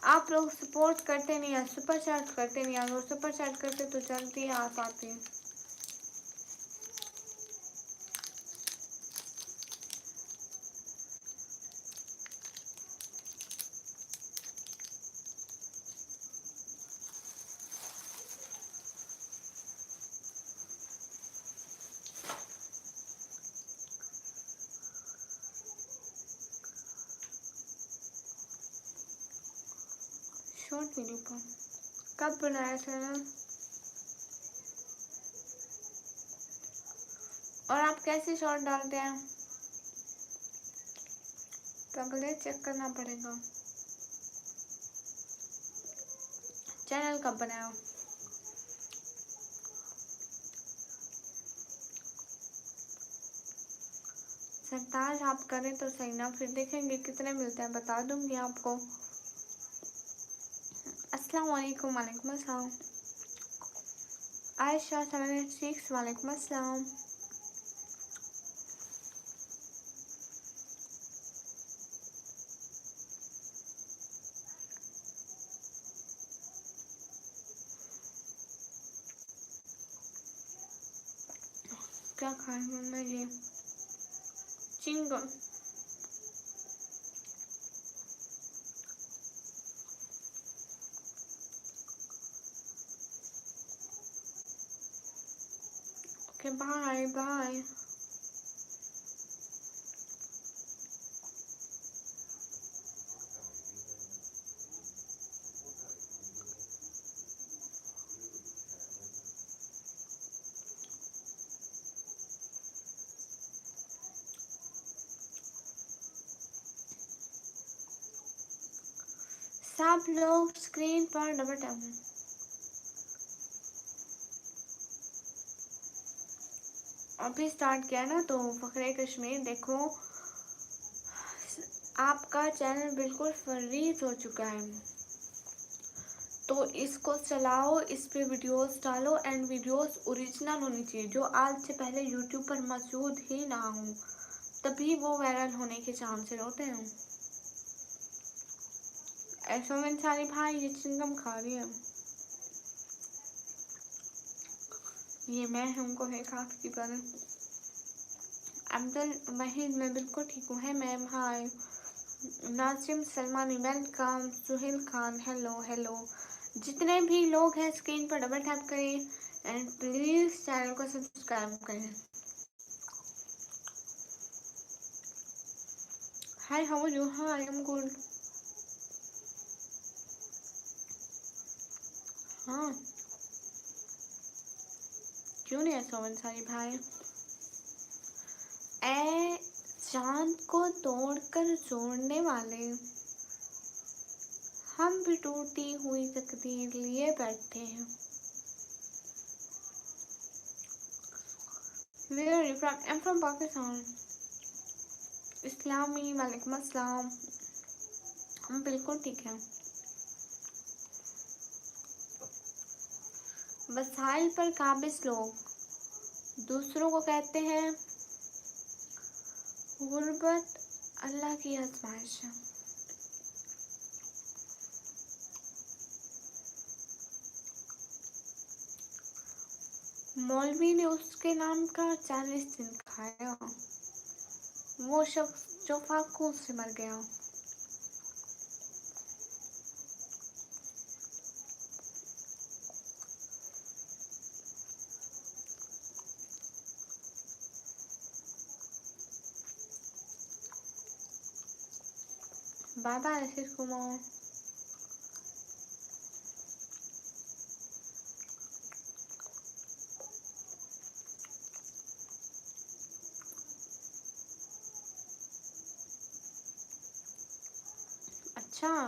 आप लोग सपोर्ट करते नहीं है, सुपर चैट करते नहीं है, अगर सुपर चैट करते तो जल्दी आ पाती। शॉर्ट वीडियो पर कब बनाया चैनल? और आप कैसे शॉर्ट डालते हैं? पहले चेक करना पड़ेगा। चैनल कब बनाया? सरताज आप करें तो सही ना, फिर देखेंगे कितने मिलते हैं, बता दूंगी आपको। अस्सलाम वालेकुम। वालेकुम अस्सलाम। आयशा 786 वालेकुम अस्सलाम। क्या खाया मम्मी? ये चिंगम। Okay bye bye. सब लोग स्क्रीन पर डबल टैप। अभी स्टार्ट किया ना, तो फखरे कश्मीर देखो, आपका चैनल बिल्कुल फ्रीज हो चुका है, तो इसको चलाओ, इस पे वीडियोस डालो एंड वीडियोस ओरिजिनल होनी चाहिए, जो आज से पहले यूट्यूब पर मौजूद ही ना हो, तभी वो वायरल होने के चांसेस होते हैं। ऐसा में सारी भाई ये चिंगम खा रही है, ये मैं हमको है काफी पर अब्दुल वहीद मैं बिल्कुल ठीक हूँ। है ma'am, hi. Nasim Salmani welcome. Suhail Khan hello hello. जितने भी लोग हैं स्क्रीन पर डबल टैप करें एंड प्लीज चैनल को सब्सक्राइब करें। Hi how are you? Hi I am good. हाँ क्यों नहीं है सोवन सारी भाई। ए चांद को तोड़कर जोड़ने वाले, हम भी टूटी हुई तकदीर लिए बैठे हैं। Where are you from? I'm from Pakistan. इस्लामी वालेकुम अस्सलाम। हम बिल्कुल ठीक हैं। वसाइल पर काबिज लोग दूसरों को कहते हैं गुर्बत, अल्लाह की आजमाइश है। मौलवी ने उसके नाम का 40 दिन खाया, वो शख्स जो फाकू से मर गया। Bye bye Ashish Kumar. अच्छा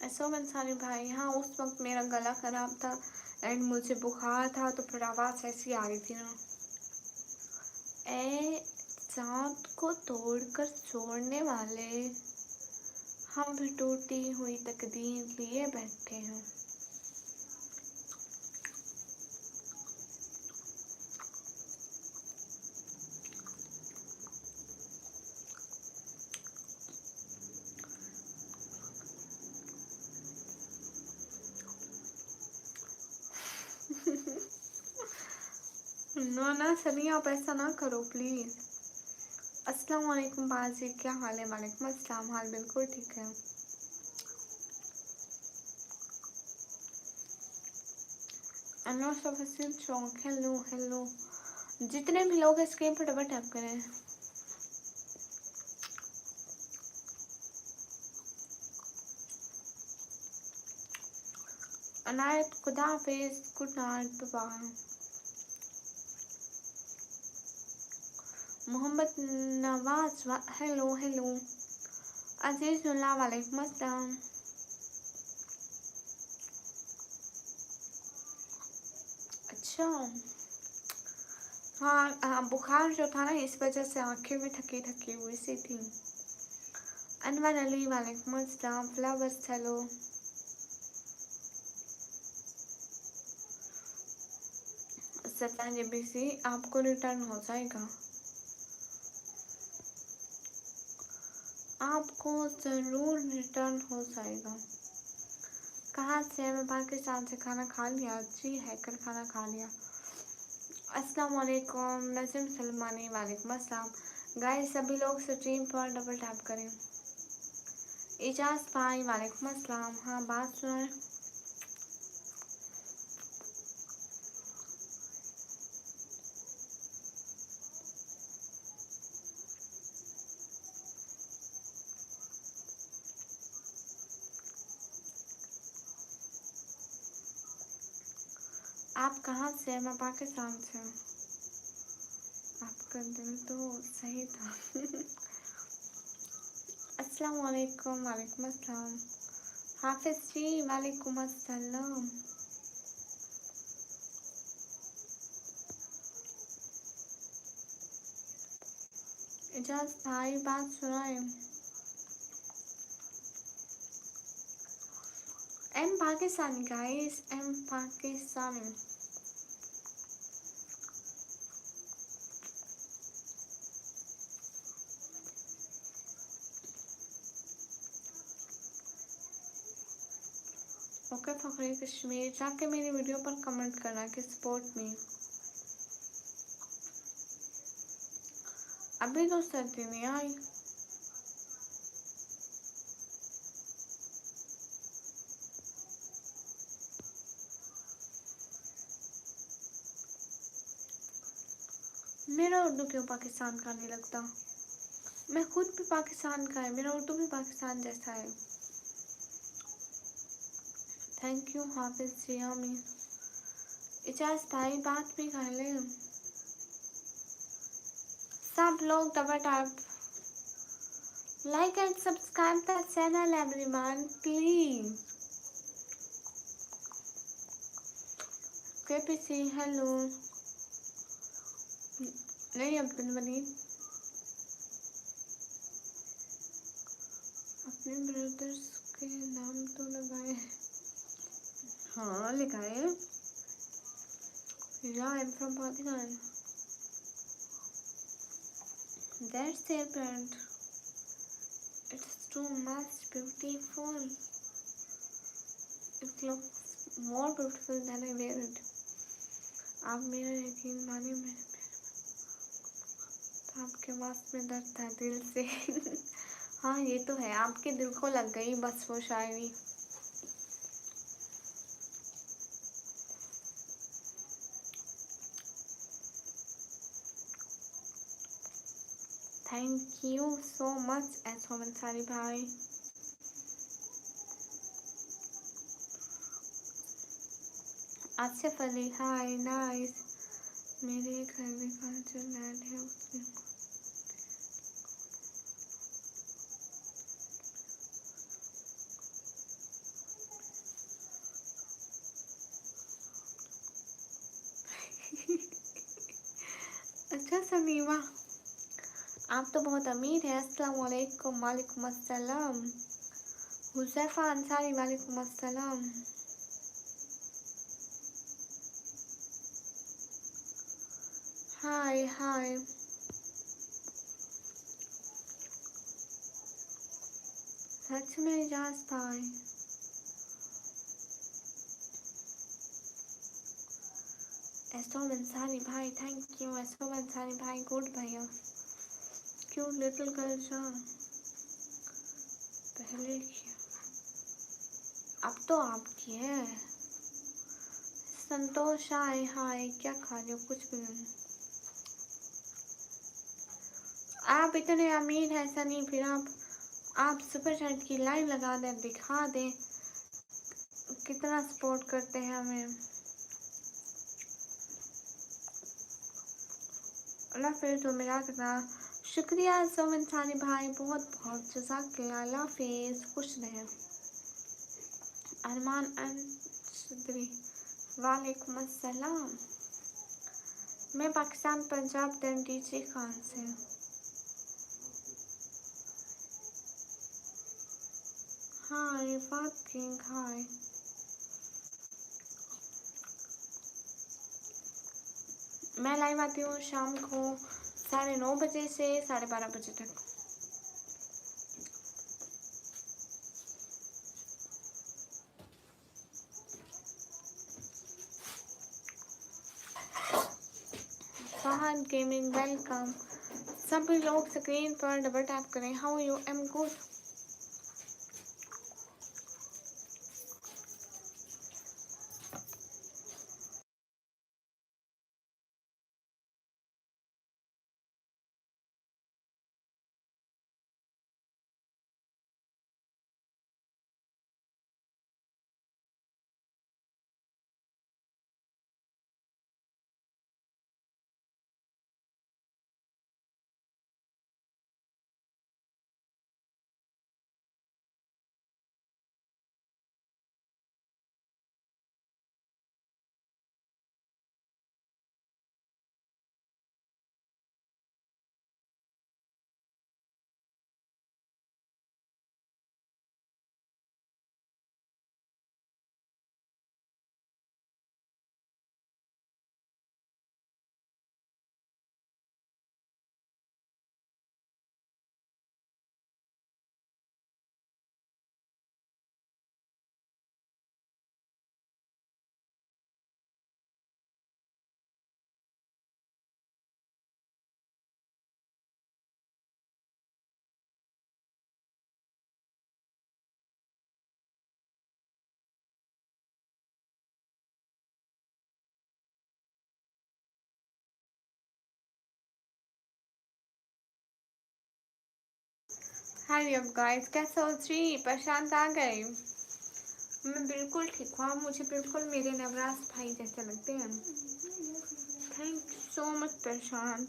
ऐसा अंसारी भाई, हाँ उस वक्त मेरा गला खराब था एंड मुझे बुखार था तो फिर आवाज़ ऐसी आ रही थी ना। ए चाँद को तोड़कर छोड़ने वाले, हम भी टूटी हुई तकदीर लिए बैठे हैं। नो ना सनी, आप ऐसा ना करो प्लीज़। अस्सलाम वालेकुम बाजी, क्या हाल है? वालेकुम अस्सलाम, हाल बिल्कुल ठीक है। अनवर सफसील चौक, हेलो हेलो। जितने भी लोग स्क्रीन पर डबल टैप करें। अनायत, खुदा हाफिज, good night, bye. Mohammad Nawaz, hello hello. Azizullah, वालेकुम अस्सलाम। अच्छा हाँ, बुखार जो था ना इस वजह से आंखें भी थकी थकी हुई सी थी। अनवर अली, वालेकुम अस्सलाम। Flowers, hello. सत्तानबे से आपको रिटर्न हो जाएगा, आपको ज़रूर रिटर्न हो जाएगा। कहाँ से है? मैं पाकिस्तान से। खाना खा लिया जी, हैकर खाना खा लिया। अस्सलाम वालेकुम नज़ीम सलमानी, वालेकुम अस्सलाम। गाइस सभी लोग स्ट्रीम पर डबल टैप करें। इजाज़ भाई, वालेकुम अस्सलाम। हाँ बात सुनाएं। आप कहाँ से हैं? मैं पाकिस्तान से हूँ। आपका दिल तो सही था। अस्सलाम वालेकुम, वालेकुम अस्सलाम। हाफिज जी, वालेकुम अस्सलाम। इजाज़ भाई बात सुनाए। Am Pakistani guys, am Pakistani. Okay Fakhri Kashmir, जाके मेरी वीडियो पर कमेंट करना कि सपोर्ट में। अभी तो सर्दी नहीं आई। मेरा उर्दू क्यों पाकिस्तान का नहीं लगता? मैं खुद भी पाकिस्तान का है, मेरा उर्दू भी पाकिस्तान जैसा है। थैंक यू हाफिज जियामी। इजाज़ भाई बात भी कर ले। सब लोग double tap like and subscribe the channel everyone please. KPC, hello. नहीं अब्दुल वलीद, अपने ब्रदर्स के नाम तो लगाए। हाँ लिखाए। या I am from Pakistan, that's their brand, it's too much beautiful, it looks more beautiful than I wear it. आप मेरा यकीन मानिए, मेरे तो आपके पास में दर्द था दिल से। हाँ ये तो है, आपके दिल को लग गई बस वो शायरी। Thank you so much Asim Ansari भाई। Asif Ali, hi nice. मेरे घर में का जो लैंड है उसमें सनीमा, आप तो बहुत अमीर हैं। अस्सलाम वालेकुम। वालेकुम अस्सलाम। हुज़ैफा अंसारी, वालेकुम अस्सलाम। हाय हाय। सच में इजाज भाई, एसोम अंसारी भाई, थैंक यू। एसोम अंसारी भाई, गुड भैया। क्यों लिटिल गर्ल जा पहले की, अब तो आपकी है। संतोष, हाय हाय, क्या खा रहे हो? कुछ भी नहीं। आप इतने अमीर हैं सनी, फिर आप सुपर चैट की लाइन लगा दें, दिखा दें कितना सपोर्ट करते हैं हमें। अल्लाह फिर तो मिला करना। शुक्रिया सोमन सानी भाई, बहुत बहुत जज़ाकल्लाह। अल्लाह हाफिज़, खुश रहें। अरमान अंसदरी, वालेकुम अस्सलाम। मैं पाकिस्तान पंजाब डीजे खान से हूँ। हाँ रिफात किंग, हाय। मैं लाइव आती हूँ शाम को 9:30 बजे से 12:30 बजे तक। Fahad gaming, welcome. सभी लोग स्क्रीन पर डबल टैप करें। How you? Am good. Hi up guys, कैसे हो जी? प्रशांत आ गए। मैं बिल्कुल ठीक हूँ। आप मुझे बिल्कुल मेरे नवराज भाई जैसे लगते हैं। थैंक यू सो मच प्रशांत।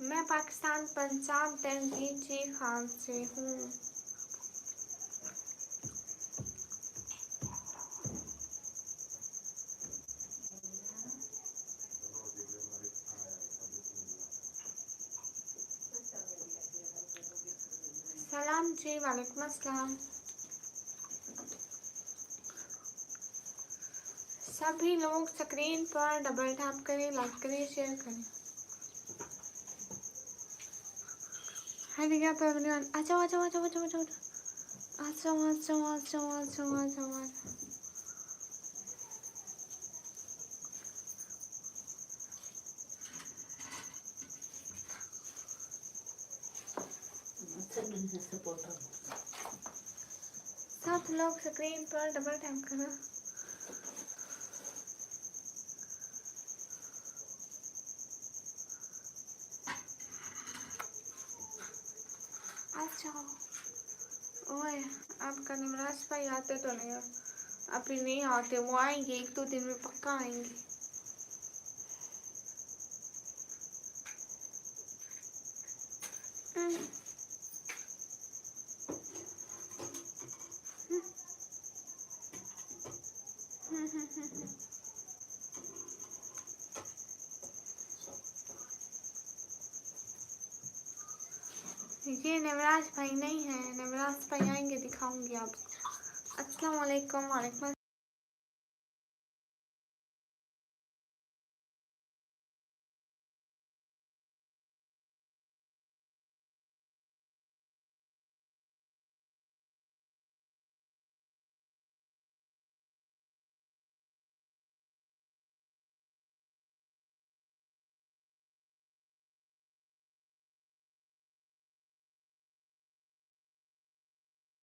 मैं पाकिस्तान पंजाब डीजे खान से हूँ। सलाम जी, वालेकुम अस्सलाम। सभी लोग स्क्रीन पर डबल टैप करें, लाइक करें, शेयर करें। हरिया पवनियन, अच्छा अच्छा अच्छा अच्छा अच्छा अच्छा अच्छा अच्छा अच्छा अच्छा। सब लोग स्क्रीन पर डबल टैप करें। अच्छा ओए, आपका निमराज भाई आते तो नहीं है अभी, नहीं आते। वो आएंगे 1-2 दिन में, पक्का आएंगे। ये नवराज भाई नहीं है, नवराज भाई आएंगे दिखाऊंगी आप। अस्सलाम वालेकुम। वालेकुम।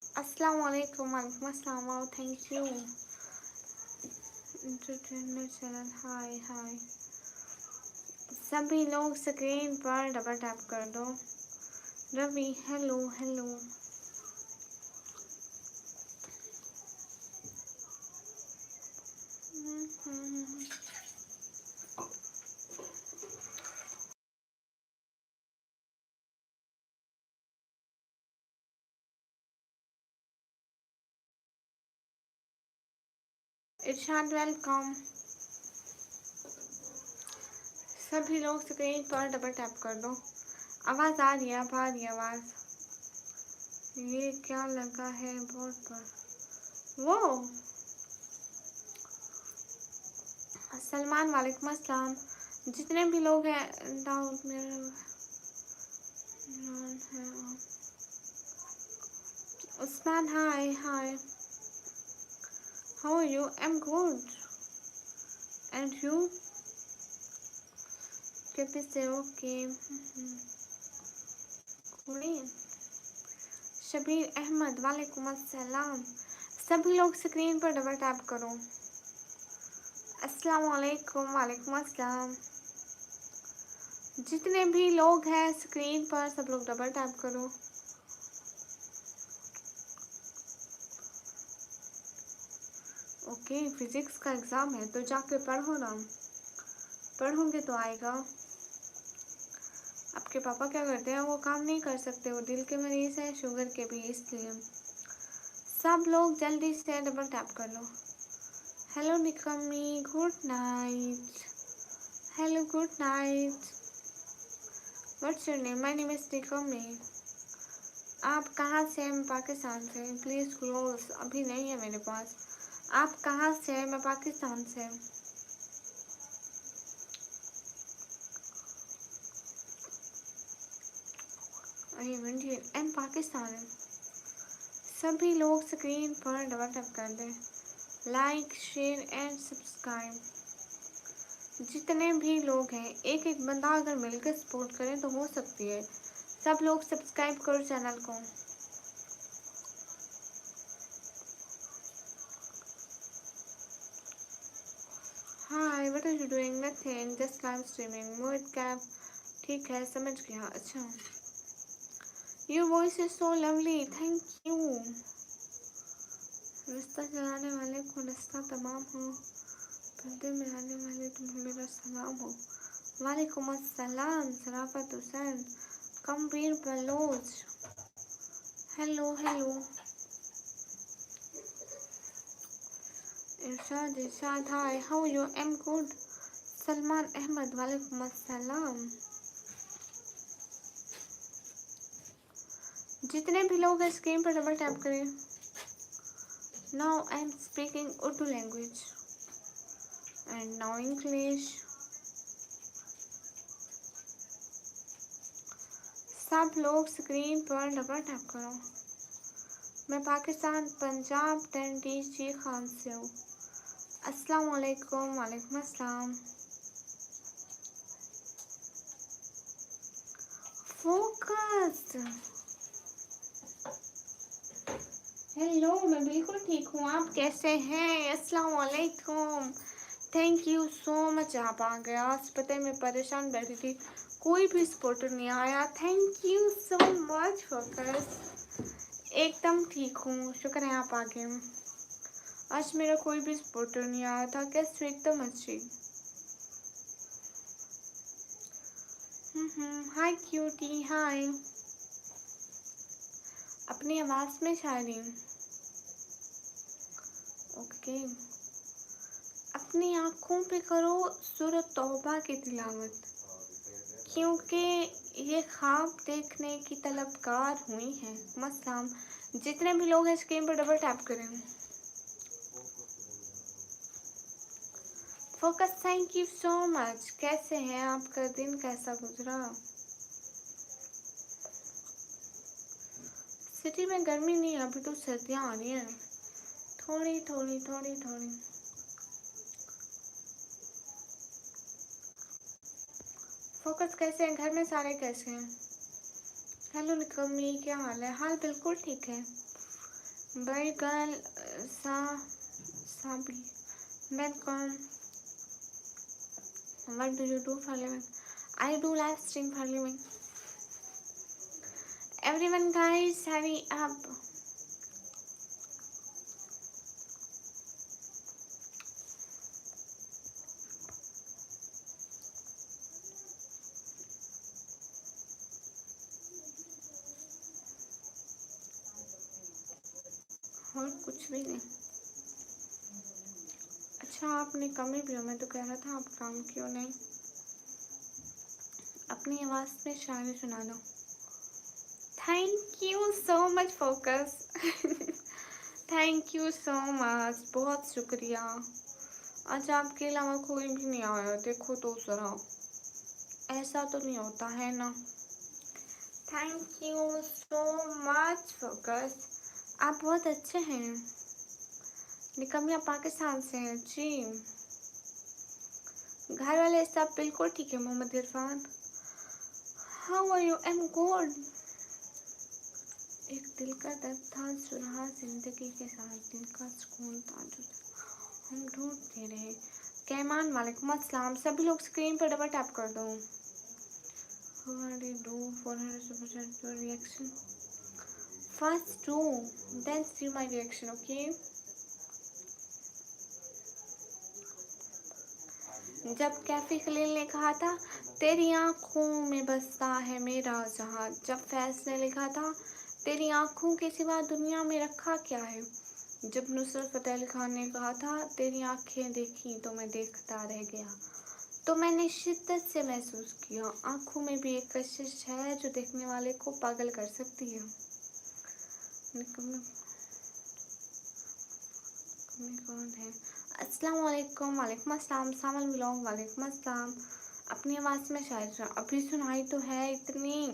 अस्सलाम वालेकुम। वालेकुम अस्सलाम। Thank you. Entertainment channel. Hi hi. सभी लोग स्क्रीन पर डबल टैप कर दो। Ravi hello hello. Irshad welcome. सभी लोग स्क्रीन पर डबल टैप कर दो। आवाज़ आ रही है, अब आ रही है आवाज़। ये क्या लगा है बोर्ड पर? वो सलमान वालेकुम अस्सलाम। जितने भी लोग हैं डाउट मेरा है। Usman hi hi. How are you? I am good. And you? कैसे से? ओके। शबीर अहमद वालेकुम अस्सलाम। सभी लोग स्क्रीन पर डबल टैप करो। अस्सलाम वालेकुम। वालेकुम अस्सलाम। जितने भी लोग हैं स्क्रीन पर सब लोग डबल टैप करो। ओके, फिजिक्स का एग्ज़ाम है तो जाके पढ़ो ना। पढ़ोगे तो आएगा। आपके पापा क्या करते हैं? वो काम नहीं कर सकते, वो दिल के मरीज़ हैं, शुगर के भी, इसलिए सब लोग जल्दी से डबल टैप कर लो। Hello Nikami, good night. Hello good night. What's your name? My name is Nikami. आप कहाँ से हैं? मैं पाकिस्तान से। Please close. अभी नहीं है मेरे पास। आप कहाँ से हैं? मैं पाकिस्तान से। Indian and Pakistan. सभी लोग स्क्रीन पर डबल टैप कर दें। Like share and subscribe. जितने भी लोग हैं, एक एक बंदा अगर मिलकर सपोर्ट करें तो हो सकती है। सब लोग सब्सक्राइब करो चैनल को। Hi, what are you doing? Nothing, just live streaming. Mohit कैब। ठीक है, समझ गया। अच्छा, your voice is so lovely, thank you. रास्ता चलाने वाले को रास्ता तमाम हो, पर्दे में आने वाले तुम्हें मेरा सलाम हो। वालेकुम अस्सलाम। Sharafat Hussain. Kamveer Baloch. Hello hello. Irshad Irshad hi, how you? Am good. Salman Ahmed वालेकुम अस्सलाम। जितने भी लोग हैं स्क्रीन पर डबल टैप करें। Now I am speaking Urdu language and now English. सब लोग स्क्रीन पर डबल टैप करो। मैं पाकिस्तान पंजाब डी खान से हूँ। अस्सलाम वालेकुम। वालेकुम अस्सलाम। फोकस। हेलो, मैं बिल्कुल ठीक हूँ। आप कैसे हैं? अस्सलाम वालेकुम। Thank you so much. आप आ गए। आज पता है मैं परेशान बैठी थी, कोई भी सपोर्टर नहीं आया। Thank you so much focus. एकदम ठीक हूँ, शुक्र है आप आ गए। आज मेरा कोई भी सपोर्टर नहीं आया था, कैसे एकदम अच्छी। हाय क्यूटी हाय। अपनी आवाज़ में शायरी। ओके, अपनी आँखों पे करो सूरत तौबा की तिलावत, क्योंकि ये ख्वाब देखने की तलबगार हुई हैं। मसलाम, जितने भी लोग हैं स्क्रीन पर डबल टैप करें। Focus, thank you so much. कैसे हैं, आपका दिन कैसा गुजरा? सिटी में गर्मी नहीं है, अभी तो सर्दियाँ आ रही हैं, थोड़ी थोड़ी थोड़ी थोड़ी। फोकस, कैसे हैं, घर में सारे कैसे हैं? हेलो निकम्मी, क्या हाल है? हाल बिल्कुल ठीक है। Bye girl Sabi, welcome. What do you do for living? I do live stream for living. Everyone guys, hurry up. और कुछ भी नहीं। अच्छा, आपने कमी भी हो, मैं तो कह रहा था आप काम क्यों नहीं? अपनी आवाज़ में शायरी सुना दो। Thank you so much focus. Thank you so much, बहुत शुक्रिया। आज आपके अलावा कोई भी नहीं आया, देखो तो ज़रा, ऐसा तो नहीं होता है ना। Thank you so much focus, आप बहुत अच्छे हैं। निकम्मी पाकिस्तान से हैं जी। घर वाले सब बिल्कुल ठीक है। Mohammad Irfan, how are you? I am good. एक दिल का दर्द था जो रहा जिंदगी के साथ, दिल का सुकून था जो हम ढूंढते रहे। कैमान, वालेकुम अस्सलाम। सभी लोग स्क्रीन पर डबल टैप कर दो। do 400% your reaction. First do, then see my reaction, okay? जब कैफी खलील ने कहा था तेरी आँखों में बसता है मेरा जहां, जब फैज ने लिखा था तेरी आँखों के सिवा दुनिया में रखा क्या है, जब नुसरत फतेह अली खान ने कहा था तेरी आँखें देखी तो मैं देखता रह गया, तो मैंने शिद्दत से महसूस किया आँखों में भी एक कशिश है जो देखने वाले को पागल कर सकती है। कौन है? अस्सलाम वालेकुम। वालेकुम अस्सलाम। सामल व्लॉग, वालेकुम अस्सलाम। अपनी आवाज़ में शायद अभी सुनाई तो है इतनी।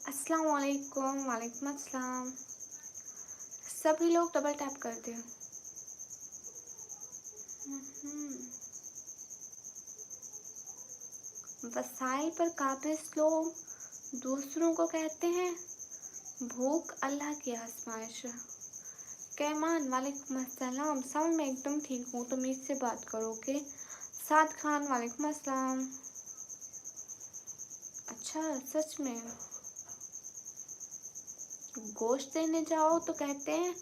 अस्सलाम वालेकुम। वालेकुम अस्सलाम। सभी लोग डबल टैप कर दें। वसाइल पर काबिज लोग दूसरों को कहते हैं भूख अल्लाह की आजमाइश। कैमान, वालेकुम अस्सलाम। साउंड में एकदम ठीक हूँ, तो मीत से बात करोगे। साद खान, वालेकुम अस्सलाम। अच्छा, सच में? गोश्त देने जाओ तो कहते हैं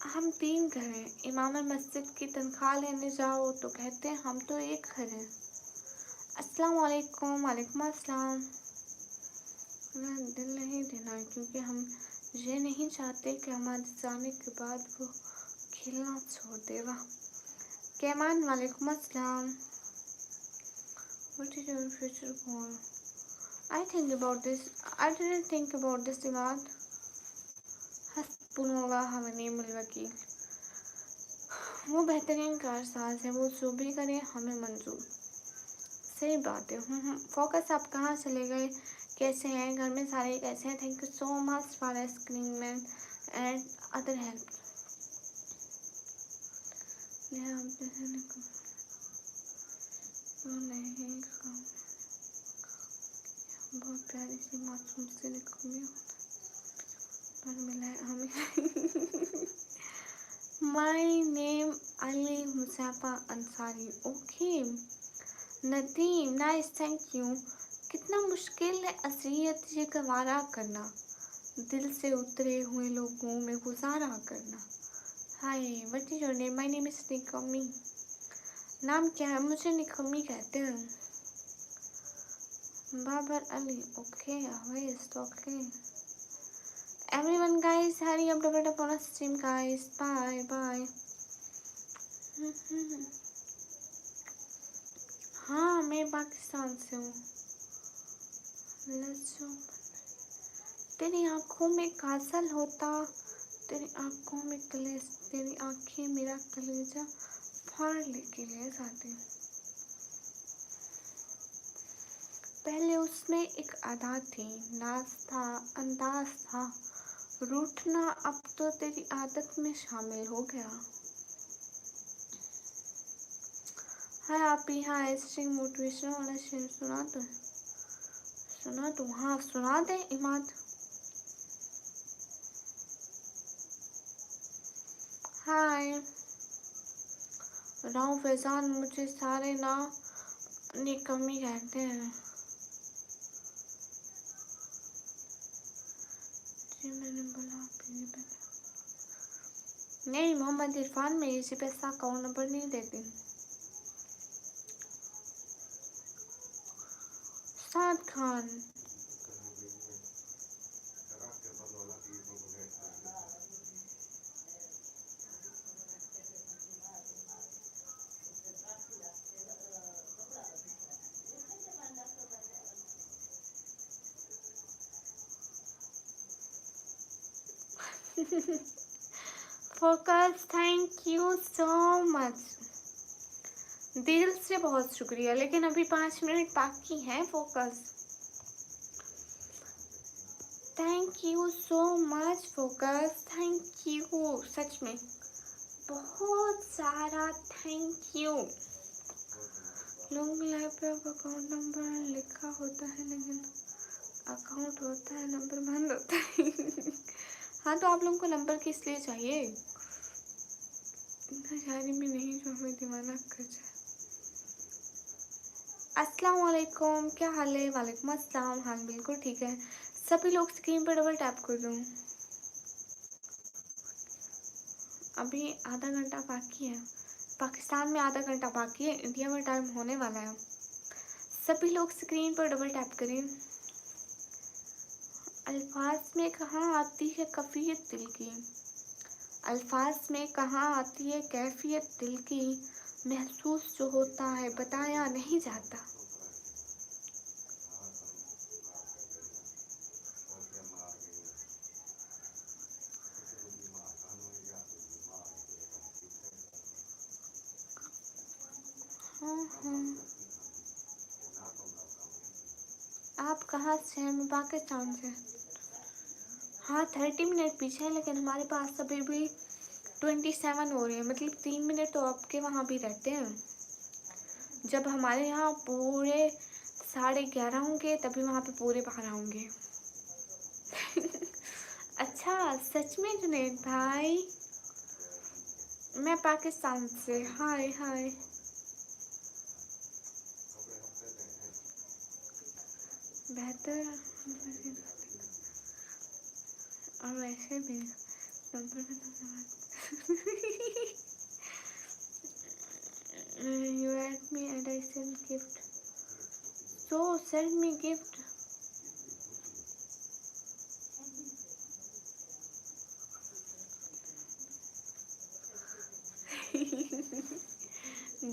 हम 3 घर हैं। इमाम मस्जिद की तनख्वाह लेने जाओ तो कहते हैं हम तो 1 घर हैं। अस्सलाम वालेकुम। वालेकुम अस्सलाम। दिल नहीं देना क्योंकि हम ये नहीं चाहते कि हमारे जाने के बाद वो खेलना छोड़ देगा। कैमान, वालेकुम अस्सलाम। What is your future goal? I think about this. I didn't think about this Imad. हस्बुनल्लाह व निअमल वकील। वो बेहतरीन कारसाज है, वो जो भी करे हमें मंजूर। सही बात है। फोकस, आप कहाँ चले गए? कैसे हैं? घर में सारे कैसे हैं? Thank you so much for screening and other help. नहीं, बहुत प्यारी सी मासूम से निकम्मी पर मिला है हमें। My name Ali Mustafa Ansari. Okay Nadeem, nice, thank you. कितना मुश्किल है असलियत ये गवारा करना, दिल से उतरे हुए लोगों में गुजारा करना। Hi, what is your name? My name is Nikammi. नाम क्या है? मुझे निकम्मी कहते हैं। बाबर अली, ओके, अवेस्ट, okay. Everyone, guys, hurry up, double tap on a stream, guys. Bye, bye. हाँ, मैं पाकिस्तान से हूँ। तेरी आँखों में काजल होता, तेरी आँखों में कलेस, तेरी आँखें मेरा कलेजा फाड़ लेके ले जाती। पहले उसमें एक अदा थी, नाज था, अंदाज था, रूठना अब तो तेरी आदत में शामिल हो गया। हाय आप यहाँ ऐसे मोटिवेशन वाला शेर सुना दो हाँ सुना दे इमाद। हाय राव फैजान, मुझे सारे ना निकम्मी कहते हैं। जी मैंने बोला नहीं, मोहम्मद इरफान, मैं इसी पैसा अकाउंट नंबर नहीं देती। Saad Khan, focus, thank you so much, दिल से बहुत शुक्रिया। लेकिन अभी 5 मिनट बाकी हैं focus. Thank you so much focus, thank you, सच में बहुत सारा थैंक यू। लॉन्ग लाइफ पे अकाउंट नंबर लिखा होता है, लेकिन अकाउंट होता है नंबर बंद होता है। हाँ, तो आप लोगों को नंबर किस लिए चाहिए? इतना शायरी में नहीं जो हमें दीवाना कर जाए। अस्सलाम वालेकुम, क्या हाल है? वालेकुम अस्सलाम, हाँ बिल्कुल ठीक है। सभी लोग स्क्रीन पर डबल टैप कर दो। अभी आधा घंटा बाकी है, पाकिस्तान में आधा घंटा बाकी है, इंडिया में टाइम होने वाला है। सभी लोग स्क्रीन पर डबल टैप करें। अल्फाज में कहाँ आती है कैफियत दिल की, अल्फाज में कहाँ आती है कैफियत दिल की, महसूस जो होता है बताया नहीं जाता। हाँ, आप कहाँ से हैं? मैं पाकिस्तान से। हाँ 30 मिनट पीछे है, लेकिन हमारे पास अभी भी 27 हो रहे हैं, मतलब 3 मिनट तो आपके वहाँ भी रहते हैं। जब हमारे यहाँ पूरे 11:30 होंगे तभी वहाँ पे पूरे 12 होंगे। अच्छा सच में जुनैद भाई? मैं पाकिस्तान से। हाय हाय। बेहतर और वैसे भी number you add me and I send gift, so send me gift.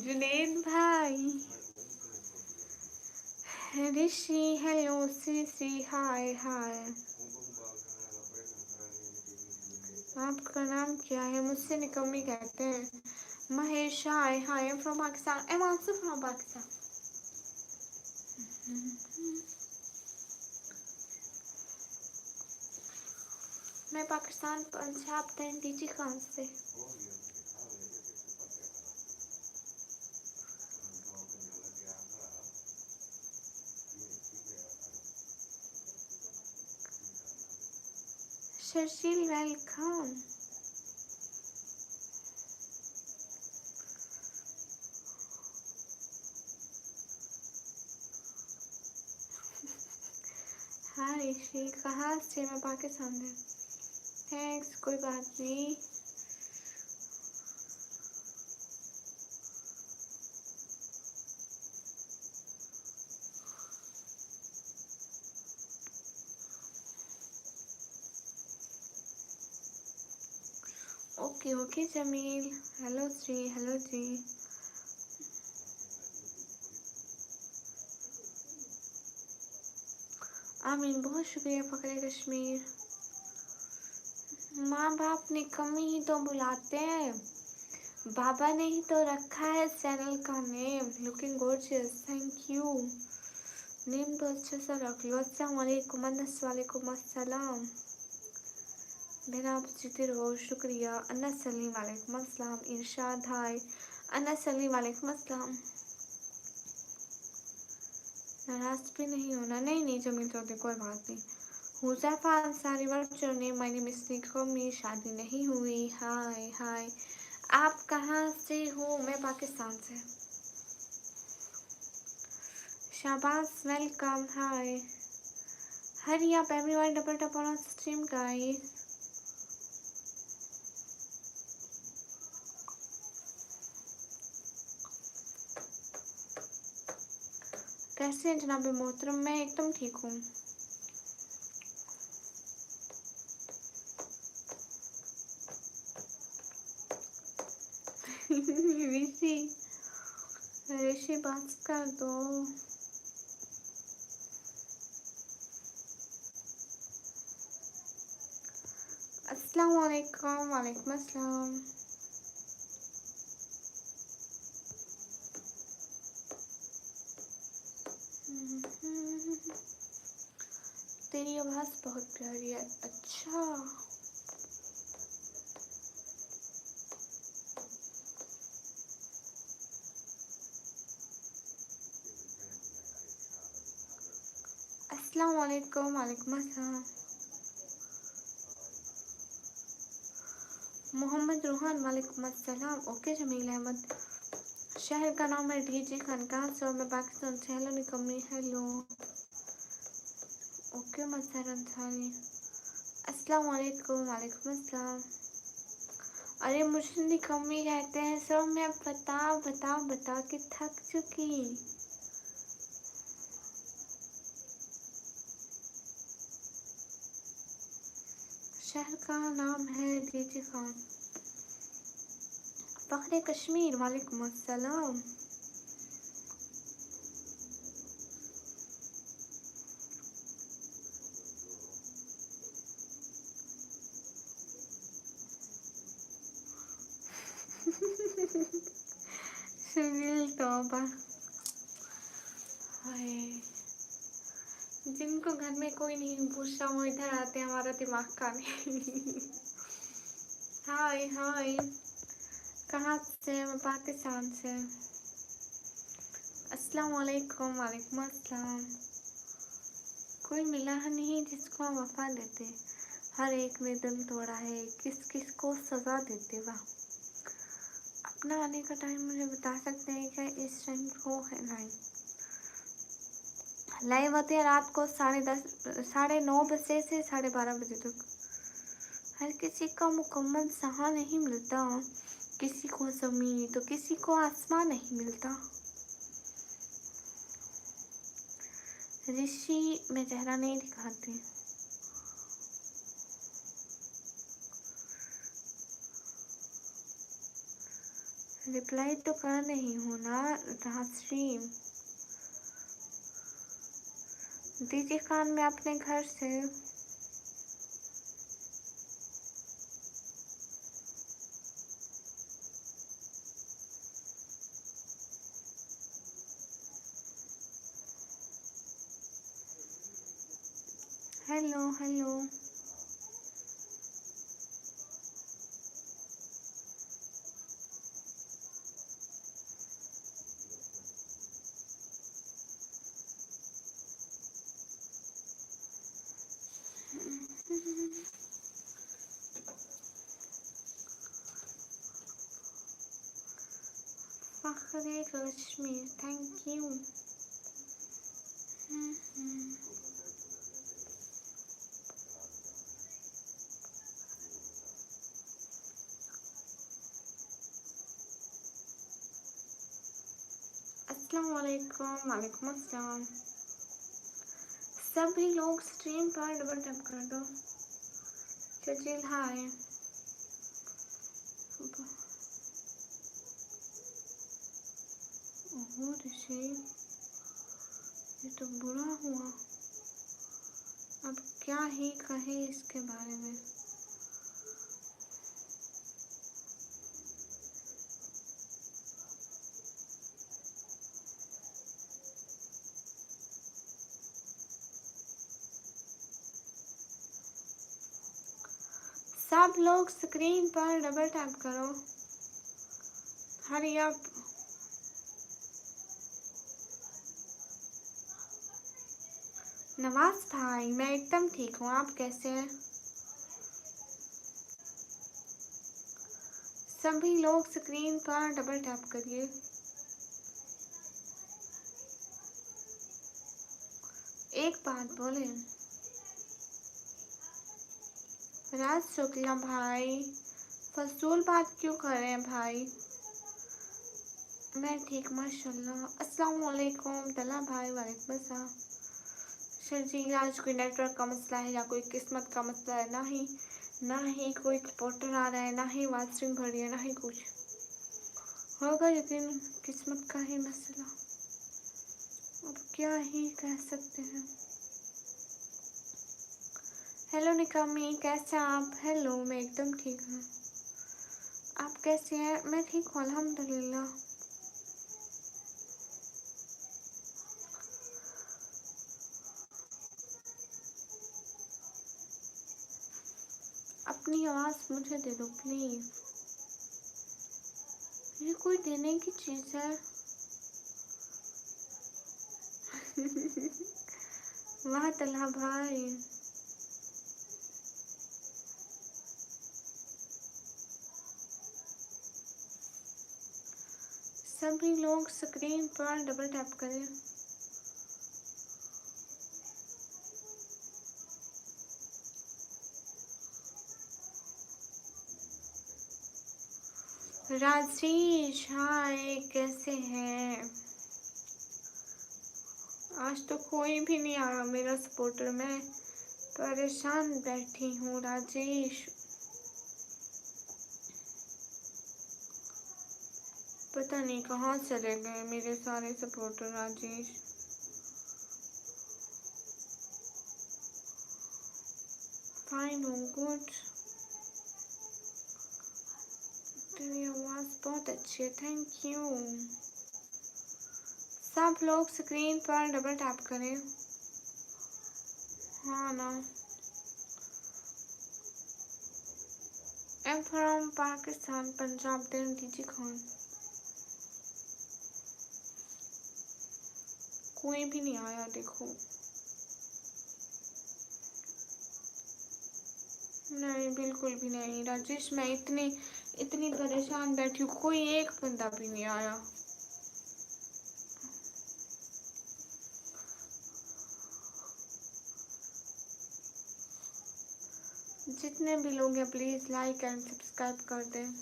Junaid भाई, ऋषि हेलो, श्री हाय हाय। आपका नाम क्या है? मुझसे निकम्मी कहते हैं। महेश हाय हाय, I'm from Pakistan. I'm also from Pakistan. मैं पाकिस्तान पंजाब दिल्ली कहाँ से? शर्शील वेलकम। हाँ ऋषि, कहाँ से? मैं पाकिस्तान से। थैंक्स, कोई बात नहीं। ओके ओके जमील, हेलो जी, हेलो जी। आमीन, बहुत शुक्रिया फ़खरे कश्मीर। माँ बाप ने कमी ही तो बुलाते हैं, बाबा ने ही तो रखा है चैनल का name. Looking gorgeous, thank you. Name तो अच्छे से रख लो। अस्सलाम वालेकुम, अनस वालेकुम अस्सलाम। बिना आप जीते रहो, शुक्रिया। अनस सलीम वालेकुम अस्सलाम। इरशाद हाय। अनस सलीम वालेकुम अस्सलाम। नाराज भी नहीं होना, नहीं नहीं जमील चौधरी, कोई बात नहीं। Huzaifa Ansari, what's your name? My name is निको, मेरी शादी नहीं हुई। हाय हाय, आप कहाँ से हो? मैं पाकिस्तान से। शाबाश, वेलकम, हाय। हरी आप everyone, double tap on stream guys. कैसे हैं जनाब मोहतरम? मैं एकदम ठीक हूँ। ऋषि, ऋषि बात कर दो। अस्सलाम वालेकुम, वालेकुम अस्सलाम। तेरी आवाज़ बहुत प्यारी है। अच्छा, अस्सलाम वालेकुम, वालेकुम अस्सलाम। मोहम्मद रूहान, वालेकुम अस्सलाम। ओके जमील अहमद, शहर का नाम है डीजे खान। कहाँ से हो? मैं पाकिस्तान से। हेलो निकम्मी, हेलो। ओके मसर अंसारी, अस्सलाम वालेकुम, वालेकुम अस्सलाम। अरे मुझे निकम्मी कहते हैं सब। मैं बता बता बता के थक चुकी। शहर का नाम है डीजे खान। फ़खरे कश्मीर, वालेकुम अस्सलाम। सुनील तौबा, हाय। जिनको घर में कोई नहीं पूछता वो इधर आते हैं हमारा दिमाग खाने। हाय हाय, कहाँ से? मैं पाकिस्तान से। अस्सलाम वालेकुम, वालेकुम अस्सलाम। कोई मिला नहीं जिसको हम वफा देते, हर एक ने दिल तोड़ा है, किस किस को सजा देते। वाह, अपना आने का टाइम मुझे बता सकते हैं क्या? इस टाइम को है लाइव, लाइव होते हैं रात को 10:30 9:30 से 12:30 बजे तक। हर किसी का मुकम्मल सहा नहीं मिलता, किसी को ज़मीन तो किसी को आसमान नहीं मिलता। ऋषि, मैं चेहरा नहीं दिखाती। रिप्लाई तो कर रही हूँ ना स्ट्रीम। डीजे खान में अपने घर से। Hello hello, Fakhre Kashmir, thank you. अस्सलाम वालेकुम, वालेकुम अस्सलाम। सभी लोग स्ट्रीम पर डबल टैप कर दो। चचिल हाय। हो ऋषि, ये तो बुरा हुआ। अब क्या ही कहे इसके बारे में। सब लोग स्क्रीन पर डबल टैप करो। Hurry up. नवाज भाई, मैं एकदम ठीक हूँ, आप कैसे हैं? सभी लोग स्क्रीन पर डबल टैप करिए। एक बात बोले, राज शुक्ला भाई, फजूल बात क्यों कर रहे हैं भाई? मैं ठीक माशाल्लाह। अस्सलाम वालेकुम तला भाई, वालेकुम अस्सलाम। सर जी, आज कोई नेटवर्क का मसला है या कोई किस्मत का मसला है? ना ही कोई रिपोर्टर आ रहा है, ना ही वास्टिंग भर रही है, ना ही कुछ होगा। यकीन किस्मत का ही मसला, अब क्या ही कह सकते हैं। हेलो निकामी, कैसे हैं आप? हेलो, मैं एकदम ठीक हूँ, आप कैसे हैं? मैं ठीक हूँ अल्हम्दुलिल्लाह। अपनी आवाज़ मुझे दे दो प्लीज़, ये कोई देने की चीज़ है? वाह तलहा भाई, सभी लोग स्क्रीन पर डबल टैप करें। राजेश हाय, कैसे हैं? आज तो कोई भी नहीं आया मेरा सपोर्टर, मैं परेशान बैठी हूँ राजेश। पता नहीं कहाँ चले गए मेरे सारे सपोर्टर राजेश। फाइन हूँ, गुड। तेरी आवाज़ बहुत अच्छी है, थैंक यू। सब लोग स्क्रीन पर डबल टैप करें। हाँ ना। एम फ्रॉम पाकिस्तान, पंजाब, दिन डीजी खान। कोई भी नहीं आया देखो। नहीं, बिल्कुल भी नहीं राजेश, मैं इतनी परेशान बैठी हूँ, कोई एक बंदा भी नहीं आया। जितने भी लोग हैं प्लीज़ लाइक एंड सब्सक्राइब कर दें।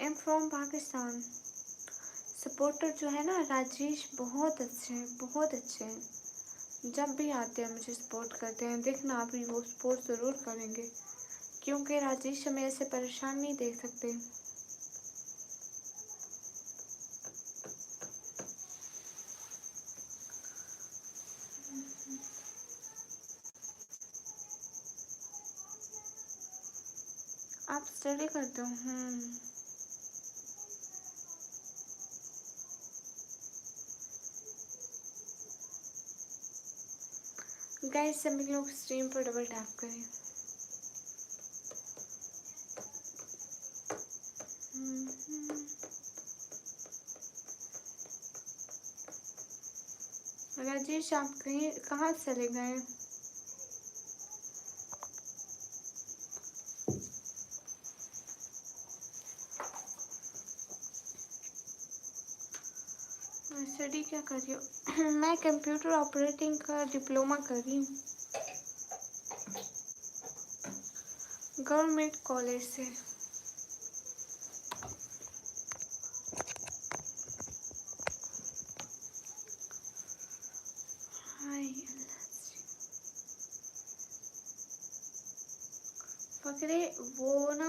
M from Pakistan. सपोर्टर जो है ना राजेश, बहुत अच्छे हैं, बहुत अच्छे हैं। जब भी आते हैं मुझे सपोर्ट करते हैं, देखना अभी वो सपोर्ट ज़रूर करेंगे, क्योंकि राजेश हमें ऐसे परेशान नहीं देख सकते। आप स्टडी करते हो? गाइस, सभी लोग स्ट्रीम पर डबल टैप करें। राजेश, आप कहाँ चले गए? स्टडी क्या कर रही हो? मैं कंप्यूटर ऑपरेटिंग का डिप्लोमा कर रही हूँ, गवर्नमेंट कॉलेज से। हाय फकरे, वो ना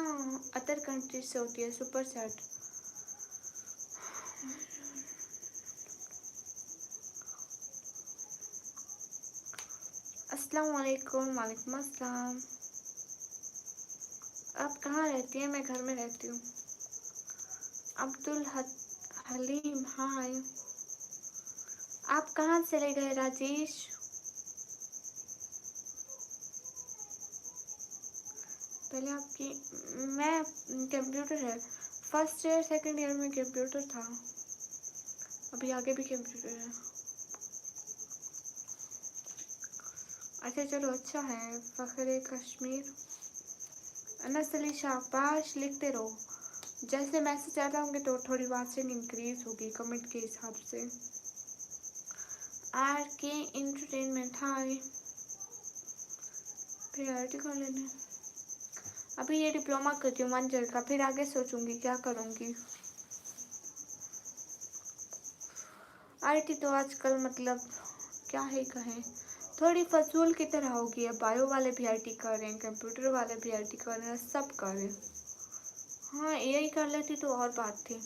अदर कंट्रीज से होती है सुपर सेट। अस्सलाम वालेकुम। वालेकुम अस्सलाम। आप कहाँ रहती हैं? मैं घर में रहती हूँ। अब्दुल हलीम हाय। आप कहाँ चले गए राजेश? पहले आपकी, मैं कंप्यूटर है, फर्स्ट ईयर सेकंड ईयर में कंप्यूटर था, अभी आगे भी कंप्यूटर है। अच्छा चलो अच्छा है। फ़ख्रे कश्मीर अनस अली शाबाश, लिखते रहो। जैसे मैसेज ज़्यादा होंगे तो थोड़ी वाचिंग इंक्रीज होगी कमेंट के हिसाब से। आर के इंटरटेनमेंट हाय। प्रायोरिटी कर लेने। अभी ये डिप्लोमा करती हूँ मंजर का, फिर आगे सोचूंगी क्या करूँगी। आईटी तो आजकल मतलब क्या ही कहें, थोड़ी फजूल की तरह होगी। अब बायो वाले भी आईटी कर रहे हैं, कंप्यूटर वाले भी आईटी कर रहे हैं, सब कर रहे हैं। हाँ एआई कर लेती तो और बात थी।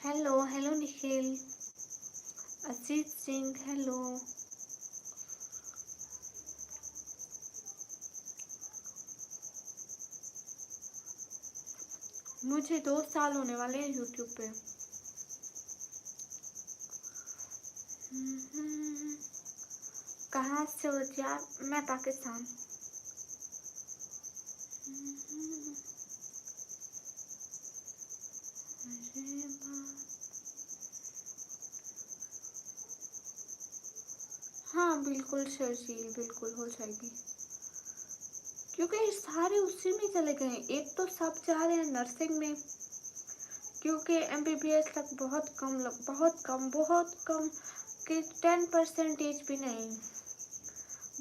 Hello hello Nikhil. Ajit Singh hello. मुझे 2 साल होने वाले हैं यूट्यूब पे। कहाँ से हो जी आप? मैं पाकिस्तान। हाँ बिल्कुल शर्जील, बिल्कुल हो जाएगी, क्योंकि सारे उसी में चले गए। एक तो सब जा रहे हैं नर्सिंग में, क्योंकि एमबीबीएस तक बहुत कम कि 10% भी नहीं,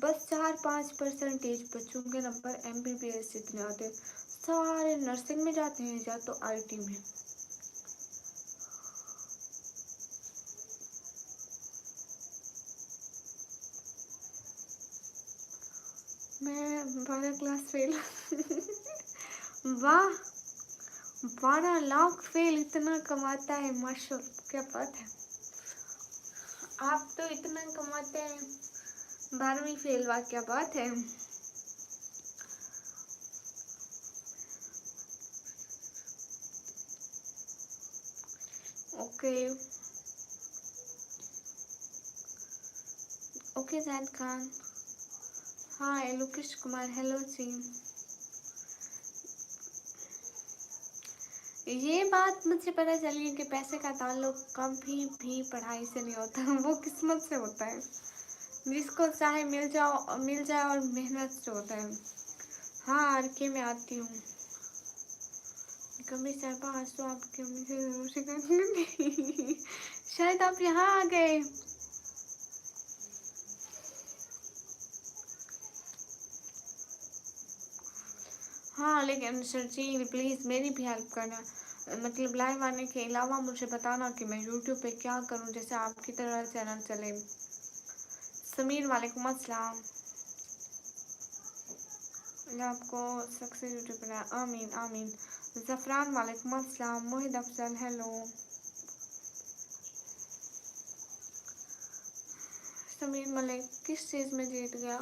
बस 4-5% बच्चों के नंबर एमबीबीएस जितने आते हैं। सारे नर्सिंग में जाते हैं या तो आईटी में। मैं 12 क्लास फेल। वाह 12 लाख फेल, इतना कमाता है माशाल्लाह, क्या बात है। आप तो इतना कमाते हैं, 12वीं फेल, वाह क्या बात है। ओके ओके जैद खान हाय। लोकेश कुमार हेलो जी। ये बात मुझे पता चली है कि पैसे का ताल्लुक कभी भी पढ़ाई से नहीं होता, वो किस्मत से होता है। जिसको चाहे मिल जाए और मेहनत से होता है। हाँ आर के में आती हूँ। कभी साहबा आज तो आपकी मम्मी से जरूर शिकायत करूंगी। शायद आप यहाँ आ गए। हाँ लेकिन सर जी प्लीज़ मेरी भी हेल्प करना, मतलब लाइव आने के अलावा मुझे बताना कि मैं यूट्यूब पे क्या करूँ जैसे आपकी तरह चैनल चले। समीर वालेकुम अस्सलाम। आपको सक्सेस यूट्यूब बनाया, आमीन आमीन। ज़फ़रान वालेकुम अस्सलाम। मोहिद अफजल हेलो। समीर मलिक किस चीज़ में जीत गया?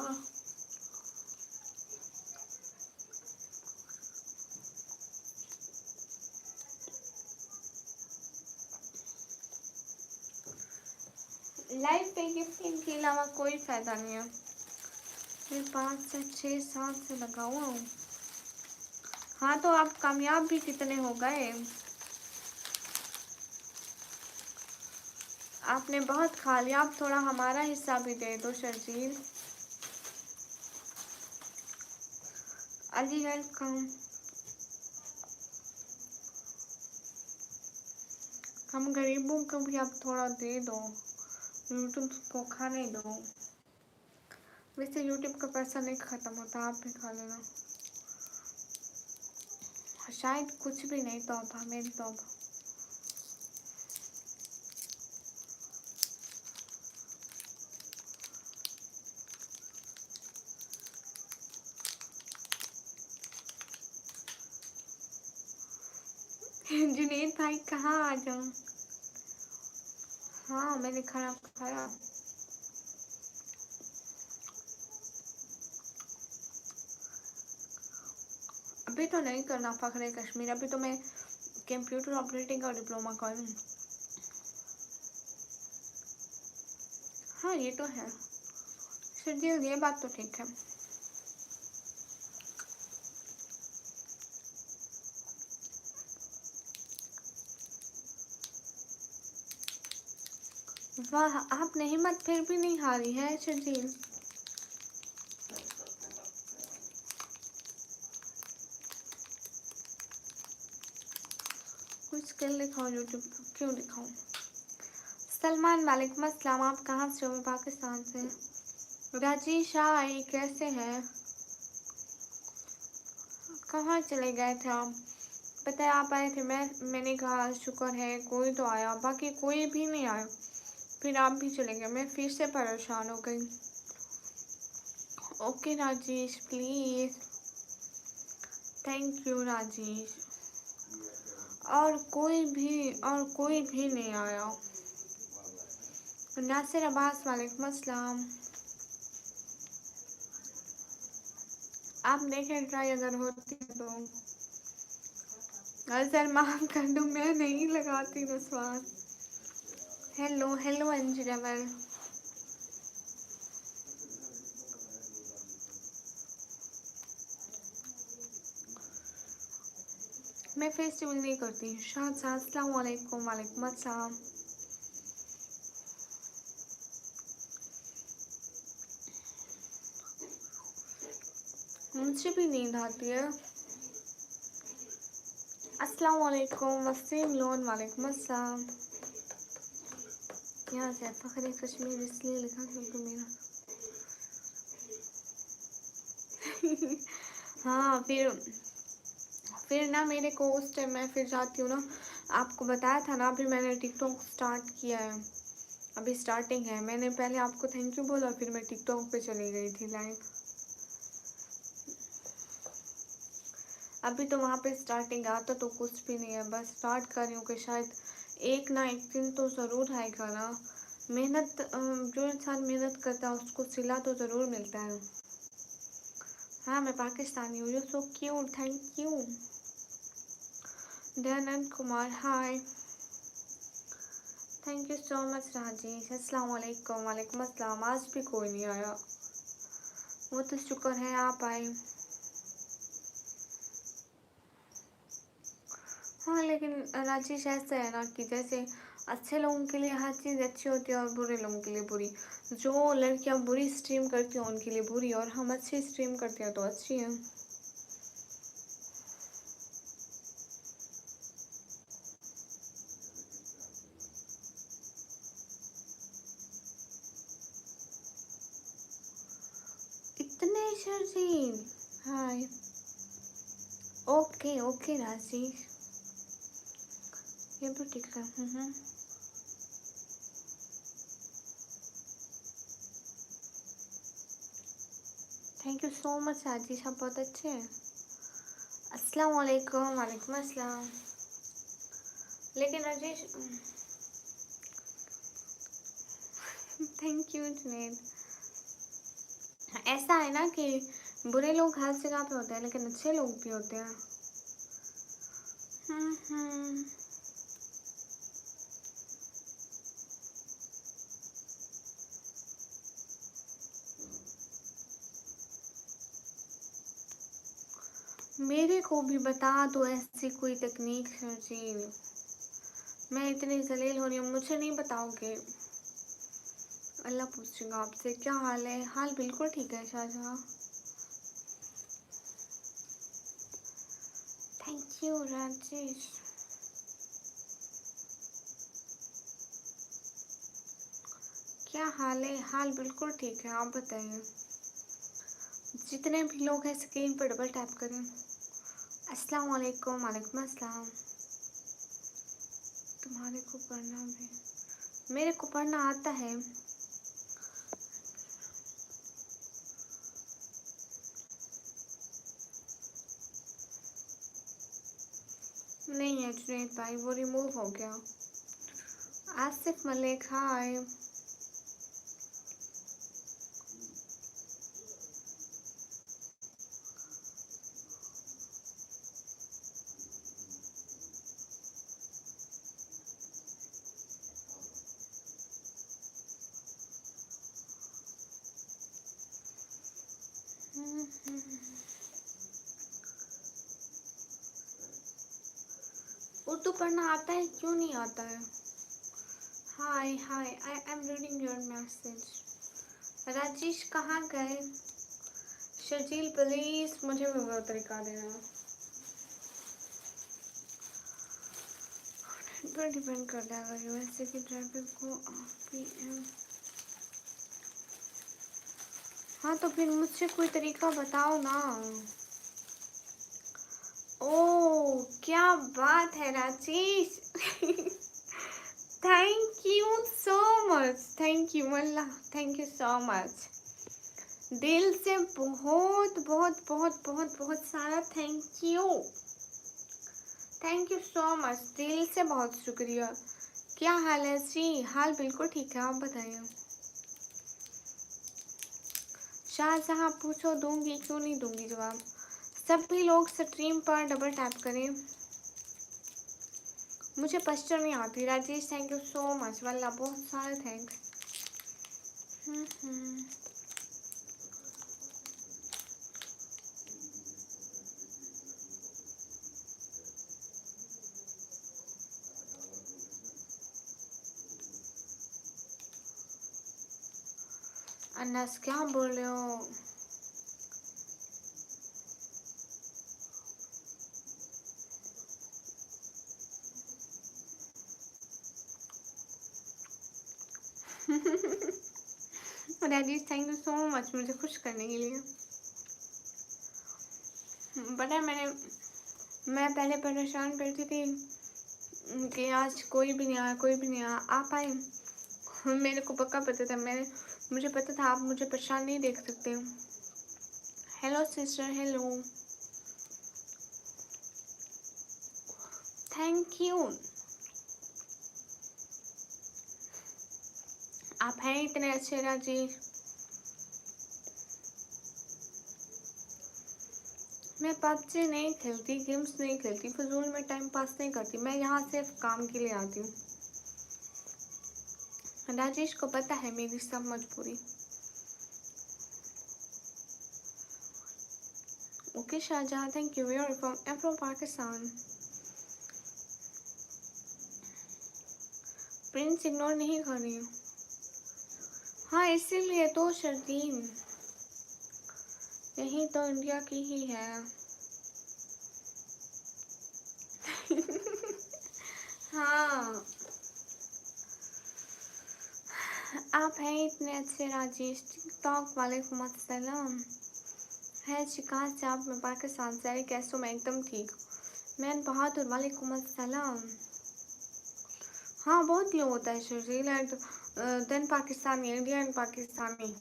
लाइफ पे गिफ्टिंग के अलावा कोई फ़ायदा नहीं है। मैं 5 से 6 साल से लगा हुआ हूँ। हाँ तो आप कामयाब भी कितने हो गए? आपने बहुत खा लिया, आप थोड़ा हमारा हिस्सा भी दे दो शर्जील। अली वेलकम। हम गरीबों को भी आप थोड़ा दे दो, यूट्यूब को खाने दो। वैसे यूट्यूब का पैसा नहीं ख़त्म होता, आप भी खा लेना। शायद कुछ भी नहीं, तौबा मेरी तौबा। जुनेद भाई कहाँ आ जाऊं? हाँ मैंने खाना खाया। अभी तो नहीं करना फखरे कश्मीर, अभी तो मैं कंप्यूटर ऑपरेटिंग का डिप्लोमा कर रही हूँ। हाँ ये तो है सर जी, ये बात तो ठीक है। वाह आपने हिम्मत फिर भी नहीं हारी है शर्जील। कुछ स्किल दिखाओ यूट्यूब, क्यों दिखाऊं? सलमान वालेकुम अस्सलाम, आप कहाँ से हो? मैं पाकिस्तान से। राजेश आई कैसे हैं? कहाँ चले गए थे आप? पता है आप आए थे, मैंने कहा शुक्र है कोई तो आया, बाकी कोई भी नहीं आया। फिर आप भी चले गए, मैं फिर से परेशान हो गई। Okay Rajesh please, thank you Rajesh. और कोई भी नहीं आया। नासिर अब्बास वालेकुम अस्सलाम। आप देखें ट्राई अगर होती है तो। सर माफ कर दो, मैं नहीं लगाती विश्वास। हेलो हेलो अंजुरमल। मैं फेस्टिवल नहीं करती। शाद साहब अस्सलाम वालेकुम। वालेकुम अस्सलाम। मुझे भी नींद आती है। अस्सलाम वालेकुम वसीम लोन। वालेकुम अस्सलाम। यहाँ से फखरे कश्मीर इसलिए लिखा क्योंकि मेरा हाँ फिर ना मेरे को उस टाइम मैं फिर जाती हूँ ना, आपको बताया था ना, अभी मैंने टिकटॉक स्टार्ट किया है, अभी स्टार्टिंग है। मैंने पहले आपको थैंक यू बोला, फिर मैं टिकटॉक पे चली गई थी लाइव। अभी तो वहाँ पे स्टार्टिंग आता तो कुछ भी नहीं है, बस स्टार्ट कर रही हूँ कि शायद एक ना एक दिन तो ज़रूर आएगा ना। मेहनत जो इंसान मेहनत करता है उसको सिला तो ज़रूर मिलता है। हाँ मैं पाकिस्तानी हूँ। You so cute, thank you. Dayanand Kumar hi, thank you so much Rajesh. अस्सलाम वालेकुम। वालेकुम अस्सलाम। आज भी कोई नहीं आया, वो तो शुक्र है आप आए। हाँ लेकिन राजेश ऐसा है ना कि जैसे अच्छे लोगों के लिए हर चीज़ अच्छी होती है और बुरे लोगों के लिए बुरी। जो लड़कियां बुरी स्ट्रीम करती हैं उनके लिए बुरी, और हम अच्छी स्ट्रीम करते हैं तो अच्छी हैं। इतने शर्जील। हाय ओके ओके राजेश, ये भी ठीक है। Thank you so much Rajesh, आप बहुत अच्छे हैं। अस्सलाम वालेकुम। वालेकुम अस्सलाम। लेकिन राजेश थैंक यू जुनेद। ऐसा है ना कि बुरे लोग हर जगह पे होते हैं लेकिन अच्छे लोग भी होते हैं। हम्म। मेरे को भी बता दो ऐसी कोई टेक्निक शर्जील, मैं इतनी जलील हो रही हूँ, मुझे नहीं बताओगे? अल्लाह पूछेगा आपसे क्या हाल है। हाल बिल्कुल ठीक है शाहजहाँ। Thank you Rajesh. क्या हाल है? हाल बिल्कुल ठीक है, आप बताइए। जितने भी लोग हैं स्क्रीन पर डबल टैप करें। अस्सलाम वालेकुम, वालेकुम अस्सलाम। तुम्हारे को पढ़ना भी, मेरे को पढ़ना आता है। नहीं है जुनैद भाई, वो रिमूव हो गया। आसिफ मलिक हाय। उर्दू पढ़ना आता है, क्यों नहीं आता है? Hi hi, I am reading your message. Rajesh कहाँ गए? शर्जील प्लीज मुझे भी वो तरीका देना। पर डिपेंड कर जाएगा वैसे कि ट्रैफिक को PM। हाँ तो फिर मुझसे कोई तरीका बताओ ना। ओ क्या बात है Rajesh. Thank you so much, thank you Allah, thank you so much. दिल से बहुत बहुत बहुत बहुत बहुत सारा thank you, thank you so much, दिल से बहुत शुक्रिया। क्या हाल है जी? हाल बिल्कुल ठीक है, आप बताइए। शाहजहाँ पूछो, दूंगी क्यों नहीं दूंगी जवाब। सभी लोग स्ट्रीम पर डबल टैप करें। मुझे पश्चिम नहीं आती। Rajesh thank you so much, वल्ला बहुत सारे थैंक्स। अनस क्या बोल रहे हो? Rajesh thank you so much मुझे खुश करने के लिए। पता है मैं पहले परेशान करती थी कि आज कोई भी नहीं आया, कोई भी नहीं आया। आप आए, मेरे को पक्का पता था, मुझे पता था आप मुझे परेशान नहीं देख सकते। Hello sister, hello, thank you. आप हैं इतने अच्छे राजेश। मैं पबजी नहीं खेलती, गेम्स नहीं खेलती, फजूल में टाइम पास नहीं करती। मैं यहाँ सिर्फ काम के लिए आती हूँ। राजेश को पता है मेरी सब मजबूरी। Okay Shahjahan thank you, we are from Pakistan. Prince ignore नहीं कर रही हूँ। हाँ इसीलिए तो शर्जीम, यही तो इंडिया की ही है। हाँ आप हैं इतने अच्छे राजेश। टिकटॉक वालेकुम अस्सलाम। है शिकायत से आप, मैं पाकिस्तान से। अरे कैसे हो? मैं एकदम ठीक। मैन बहादुर वालेकुम अस्सलाम। हाँ बहुत लो होता है Sharjeel and then Pakistani, Indian Pakistani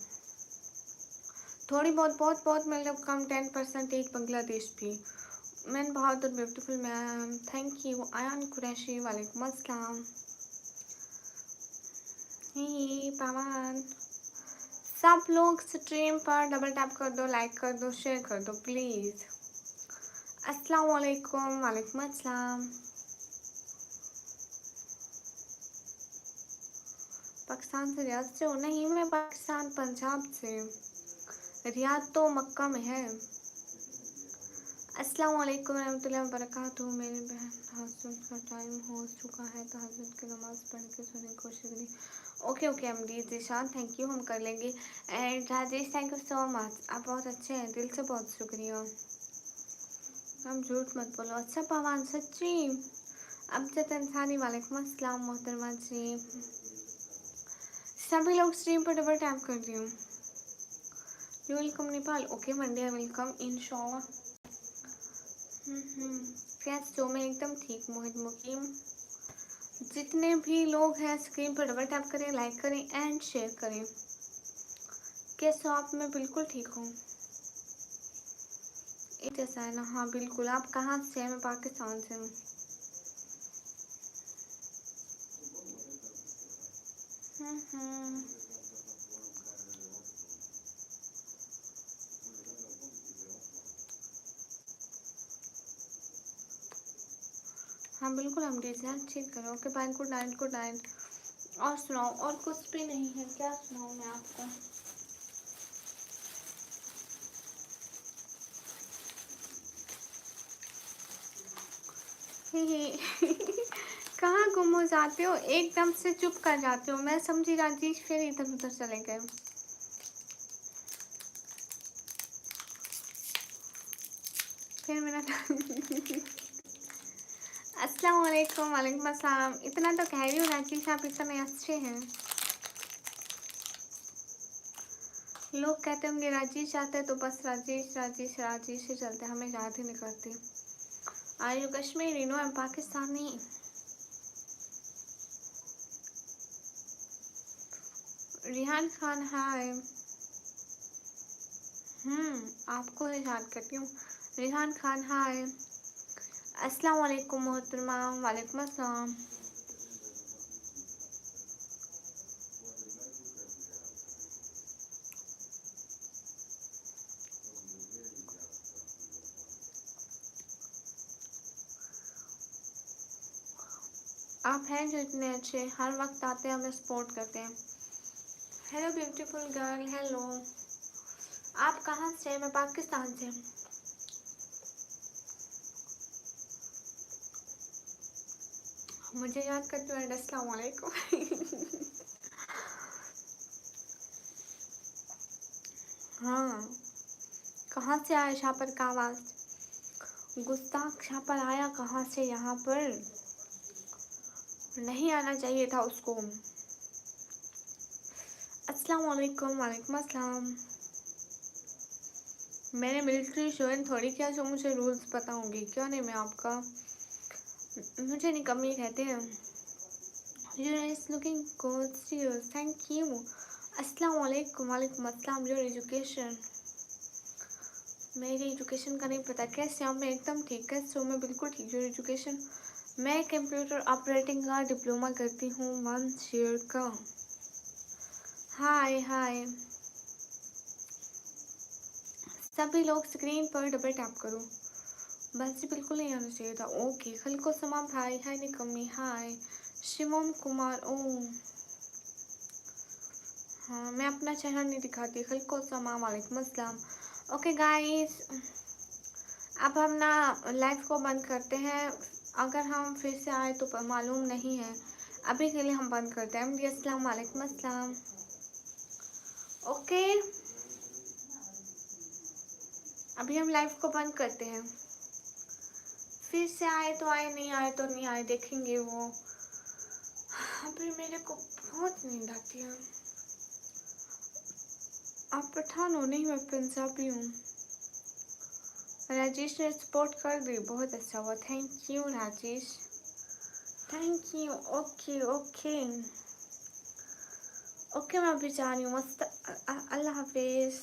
थोड़ी बहुत बहुत बहुत मतलब कम 10% एक बांग्लादेश भी। Man Bahadur beautiful ma'am thank you. Ayan Qureshi वालेकुम अस्सलाम। ही पवन, सब लोग स्ट्रीम पर डबल टैप कर दो, लाइक कर दो, शेयर कर दो प्लीज। अस्सलाम वालेकुम, वालेकुम अस्सलाम। पाकिस्तान से रियाद से हो? नहीं मैं पाकिस्तान पंजाब से, रियाद तो मक्का में है। अस्सलाम वालेकुम रहमतुल्लाहि व बरकातुहू। मेरी बहन हस्बैंड का टाइम हो चुका है तो हस्बैंड की नमाज़ पढ़ के सोने की कोशिश करें। Okay okay MD Zeeshan thank you, हम कर लेंगे। And Rajesh thank you so much, आप बहुत अच्छे हैं, दिल से बहुत शुक्रिया। हम झूठ मत बोलो। अच्छा पवन सच्ची। अमजद अंसारी वालेकुम अस्सलाम मोहतरमा जी। सभी लोग स्ट्रीम पर डबल टैप कर दियो। You welcome Nepal. Okay Monday I welcome इंशाल्लाह। कैसे हो? मैं एकदम ठीक मोहित मुकीम। जितने भी लोग हैं स्क्रीन पर डबल टैप करें, लाइक करें एंड शेयर करें। कैसे हो आप? मैं बिल्कुल ठीक हूँ। एक जैसा है ना? हाँ बिल्कुल। आप कहाँ से हैं? मैं पाकिस्तान से हूँ। हम्म। हाँ बिल्कुल, हम डिज़ाइन चेक करें। Okay bye, good night good night. और सुनाओ? और कुछ भी नहीं है, क्या सुनाऊँ मैं आपको? कहाँ गुम हो जाते हो? एकदम से चुप कर जाते हो। मैं समझी राजेश, फिर इधर उधर चले गए। फिर मेरा अस्सलाम वालेकुम। वालेकुम अस्सलाम। इतना तो कह रही हूँ राजेश, आप इतने अच्छे हैं। लोग कहते होंगे राजेश आते हैं तो बस राजेश राजेश राजेश ही चलते, हमें याद ही नहीं करते। Are you Kashmiri? No, I am Pakistani. Rihan Khan, hi. आपको याद करती हूँ। रिहान खान, हाय। अस्सलाम वालेकुम मोहतरमा। वालेकुम अस्सलाम। आप हैं जो इतने अच्छे, हर वक्त आते हैं, हमें सपोर्ट करते हैं। Hello beautiful girl, hello. आप कहाँ से? मैं पाकिस्तान से। मुझे याद करते हुए अस्सलाम वालेकुम। हाँ, कहाँ से आया शापर का आवाज़? गुस्ताख शापर आया कहाँ से यहाँ पर? नहीं आना चाहिए था उसको। अस्सलाम वालेकुम। वालेकुम अस्सलाम। मैंने मिलिट्री ज्वाइन थोड़ी किया जो मुझे रूल्स पता होंगी। क्यों नहीं? मैं आपका मुझे निकम्मी कहते हैं। You is looking good, thank you. अस्सलाम वालेकुम। वालेकुम अस्सलाम। Your education? मेरी एजुकेशन का नहीं पता। कैसे हो? मैं एकदम ठीक। कैसे हो? मैं बिल्कुल ठीक। Your education? मैं कंप्यूटर ऑपरेटिंग का डिप्लोमा करती हूँ 1 ईयर का। हाय हाय। सभी लोग स्क्रीन पर डबल टैप करो। बस बिल्कुल नहीं आना चाहिए था। ओके, खलको समा भाई, हाय निकम्मी, हाय। शिवम कुमार, ओ हाँ, मैं अपना चेहरा नहीं दिखाती। खलको समा, वालेकुम अस्सलाम। ओके गाइस, अब हम ना लाइव को बंद करते हैं। अगर हम फिर से आए तो मालूम नहीं है। अभी के लिए हम बंद करते हैं। जी अस्सलाम वालेकुम अस्सलाम। ओके, अभी हम लाइव को बंद करते हैं। फिर से आए तो आए, नहीं आए तो नहीं आए, देखेंगे वो। अभी मेरे को बहुत नींद आती है। आप पठान हो? नहीं, मैं पंजाबी हूँ। राजेश ने सपोर्ट कर दी, बहुत अच्छा हुआ। Thank you Rajesh, thank you. Okay okay okay, मैं अभी जा रही हूँ। मस्त। अल्लाह हाफिज़।